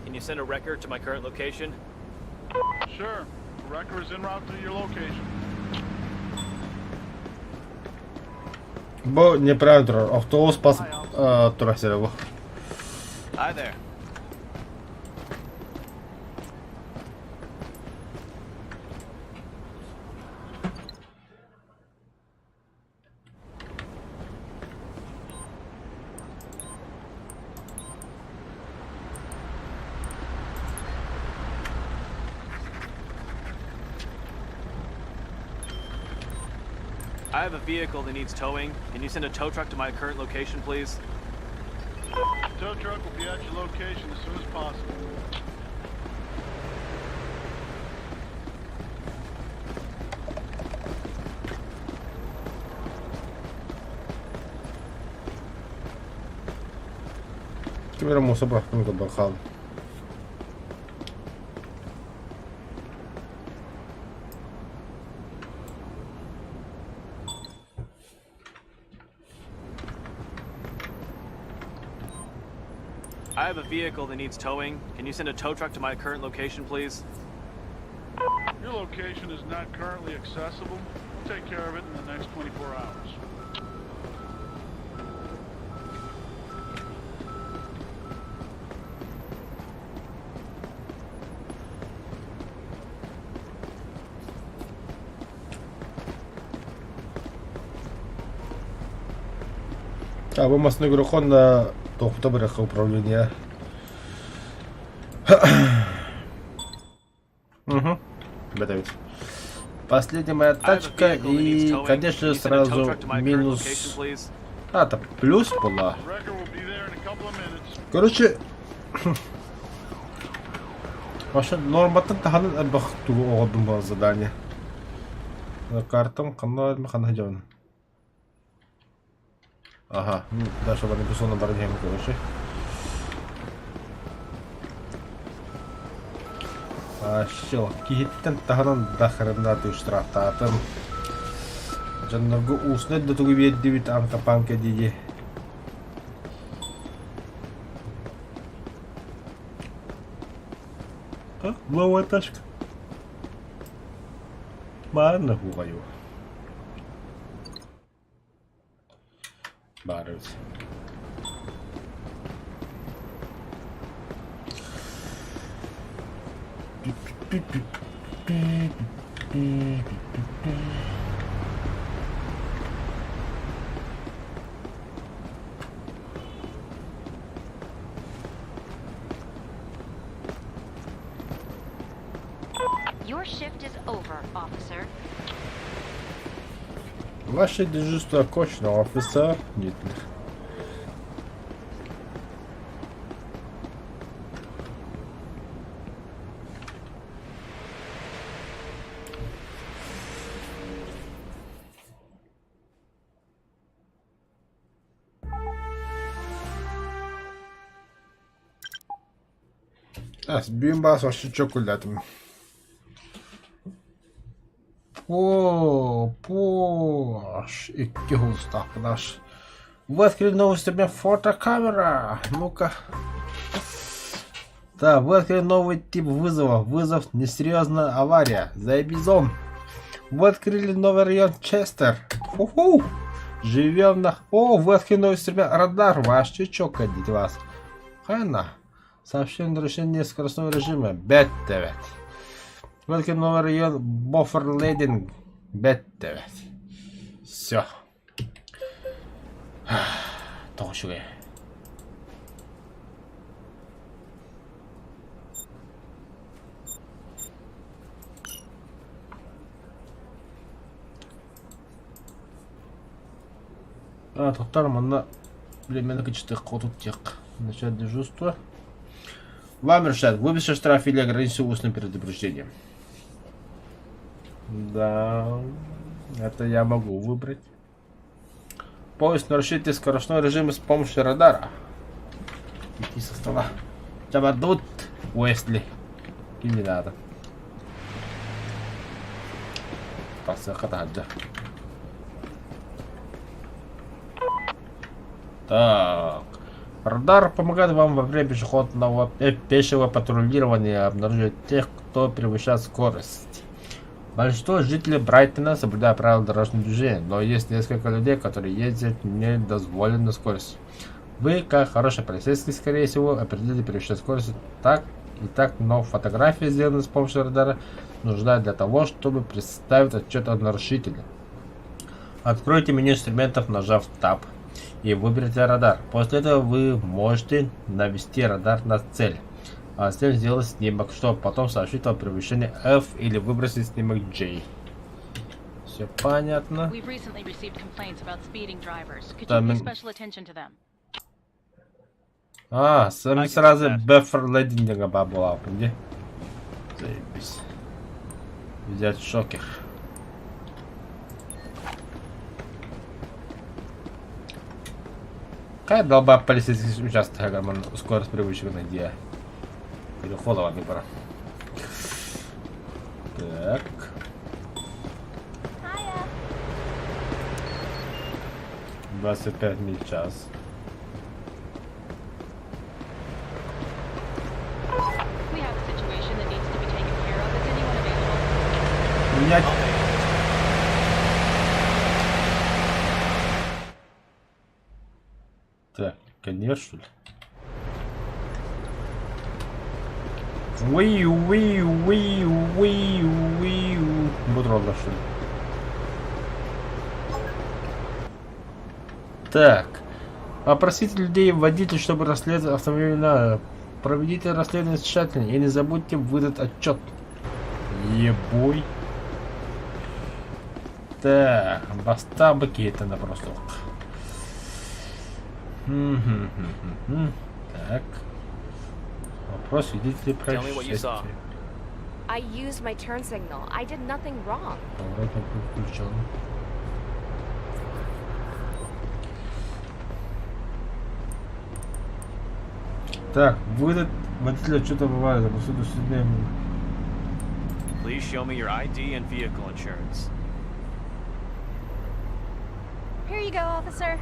Can you send a record to my current location? Sure, the wrecker is en route to your location. Бо неправильно, автобус пас турасировал. Hi there. I have a vehicle that needs towing. Can you send a tow truck to my current location, please? Tow truck will be at your location as soon as possible. Теперь мы собрали много бахал. I have a vehicle that needs towing. Can you send a tow truck to my current location, please? Your location is not currently accessible. We'll take care of it in the next 24 hours. А вы мостный грохон на тоқтабырық управления. Угу. Готовить. Последняя моя тачка и, конечно, сразу минус... А, там плюс была. Короче... Вообще, нормативно таханын әлбақту оғадым бұл задание. Картам канал Маханхаджан. Ага, дальше в написано на Баргейм, короче. Шел, кихиттен таханан дахарында тыштырақтатын. Жаннарғы уснет да тугу берді бит анка-панка дейде. Глава ташка. Маарна хугаю. Баарыз. Your shift is over, officer. Ваше дежурство окончено, офицер. Нет. Сбьем вас вообще чоколядом. Икки хулстак наш. Вы открыли новый инструмент фотокамера. Ну-ка. Да, вы открыли новый тип вызова. Вызов несерьезная авария. Заебизон. Вы открыли новый район Честер. Уху. Живем на... О, вы открыли новый инструмент радар. Ваш чечок одеть вас. Хайна. Сообщение нарушение скоростного режима. Бет-9. Вот новый район Боффер-Лейдинг. Бет-9. Все. Толщуга. Тоқтар мына временный чистых коту тек. Начать дежурство. Вам решат, выпиши штраф или ограничить устным предупреждением. Да, это я могу выбрать. Поиск нарушителей скоростной режим с помощью радара. Идти со стола. Чабадут, Уэсли. И не надо. Пасахатаджа. Так. Радар помогает вам во время пешего патрулирования обнаружить тех, кто превышает скорость. Большинство жителей Брайтона соблюдают правила дорожного движения, но есть несколько людей, которые ездят недозволенную скорость. Вы, как хороший полицейский, скорее всего, определите превышение скорости так и так, но фотографии, сделанные с помощью радара, нужны для того, чтобы представить отчет о нарушителе. Откройте меню инструментов, нажав Tab. И выберите радар. После этого вы можете навести радар на цель, а затем сделать снимок, чтобы потом сообщить о превышении F или выбросить снимок J. Все понятно. Сами сразу Боффер-Лейдинга была, где? Заебись. Взять шокер. Какая долба полицейский участок, Агарман, скорость превышена где? Перехода выбора. Так. 25 миль в час. Меня... Так, конец, что ли? Бутерброд, что ли? Так. Опросите людей, водителей, чтобы расследовать автомобиль. Проведите расследование тщательно и не забудьте выдать отчет. Ебой. Так, бастабы какие-то на просто. Так. Вопрос свидетелей происшествия. I used my turn signal. I did nothing wrong. Поворот включен. Так, выдать водителя что-то бывает, запустить усиление. Please show me your ID and vehicle insurance. Here you go, officer.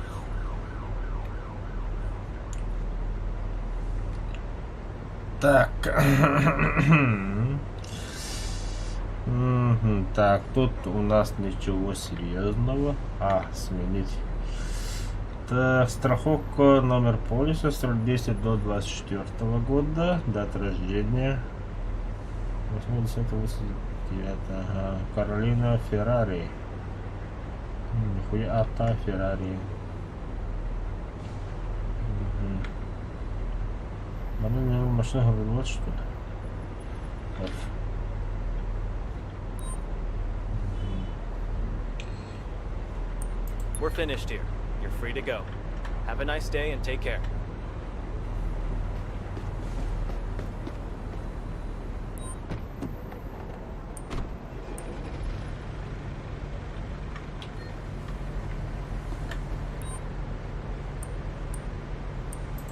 Так. Так, тут у нас ничего серьезного. Сменить. Так, страховка, номер полиса, срок действия до 24 года, дата рождения. 8.10.89. Ага. Каролина Феррари. Нихуя, Феррари. Машина говорит, что ли? Вот. We're finished here. You're free to go. Have a nice day and take care.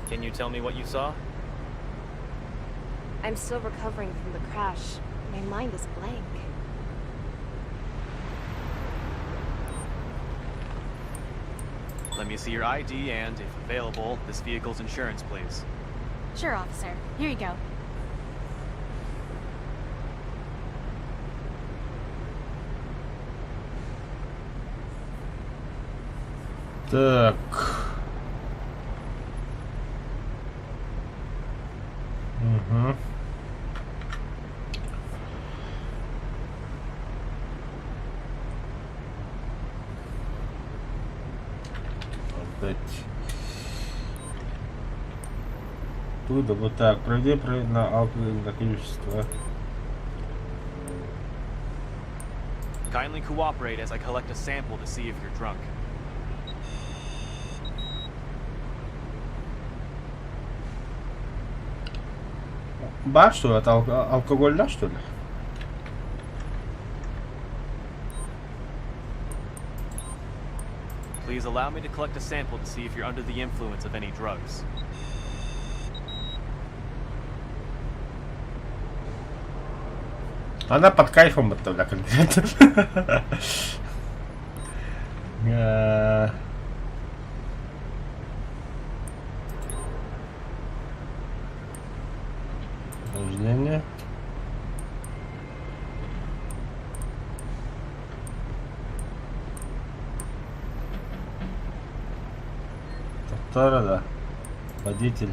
Can you tell me what you saw? I'm still recovering from the crash. My mind is blank. Let me see your ID and, if available, this vehicle's insurance, please. Sure, officer. Here you go. Так. Угу. Отдать. Туда, вот так. Пройди на алкогольное количество. Kindly cooperate as I collect a sample to see if you're drunk. Бар, что ли? Это алкоголь, да, что ли? Please allow me to collect a sample to see if you're under the influence of any drugs. Она под кайфом от тебя конкретно. Рождение. Татара, да. Водитель.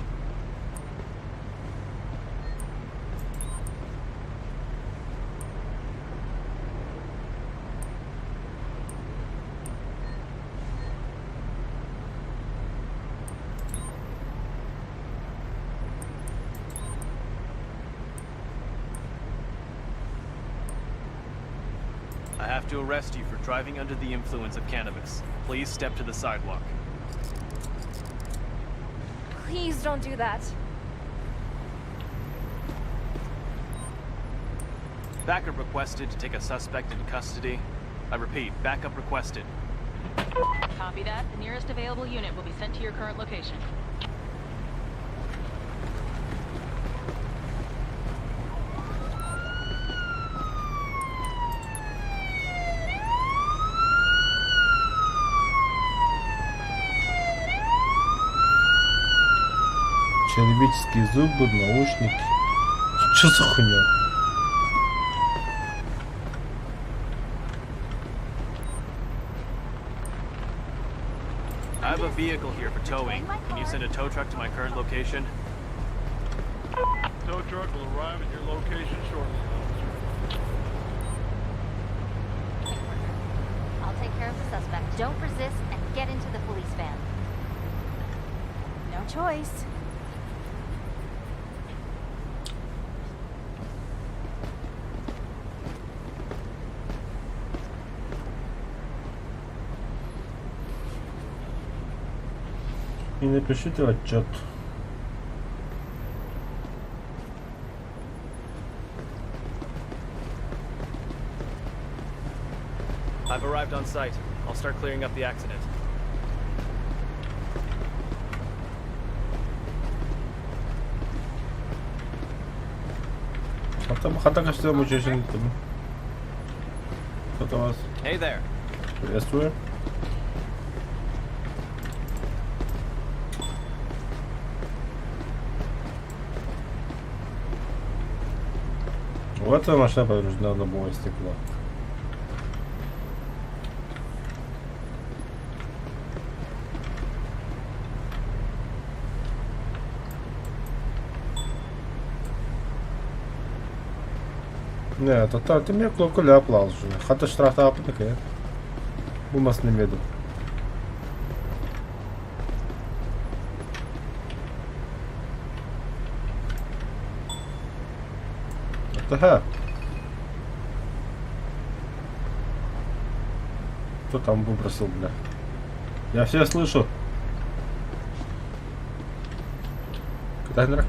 I have to arrest you for driving under the influence of cannabis. Please step to the sidewalk. Please don't do that. Backup requested to take a suspect into custody. I repeat, backup requested. Copy that. The nearest available unit will be sent to your current location. Человеческие зубы, наушники. Что за хуйня? I have a vehicle here for towing. Can you send a tow truck to my current location? Tow truck will arrive at your location shortly, officer. I'll take care of the suspect. Don't resist and get into the police van. No choice. И напишите отчет. I've arrived on site. I'll start clearing up the accident. Хата что мы чешем там. Кто-то вас Hey there. приветствую. Вот эта машина повреждена лобовое стекло. Не, ты мне кулаку ляпал уже. Хата штрафта апотеке. Бумас не меду. Ага. Кто там выбросил, бля? Я все слышу. Контейнер.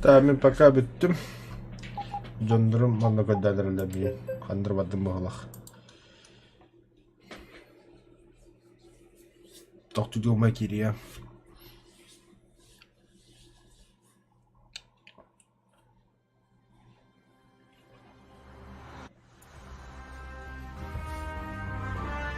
Да, мен пока бүттім. Жондырым аны көддәлерілі бейін. Қандырбадым бұғылақ. Тоқты дөума керия.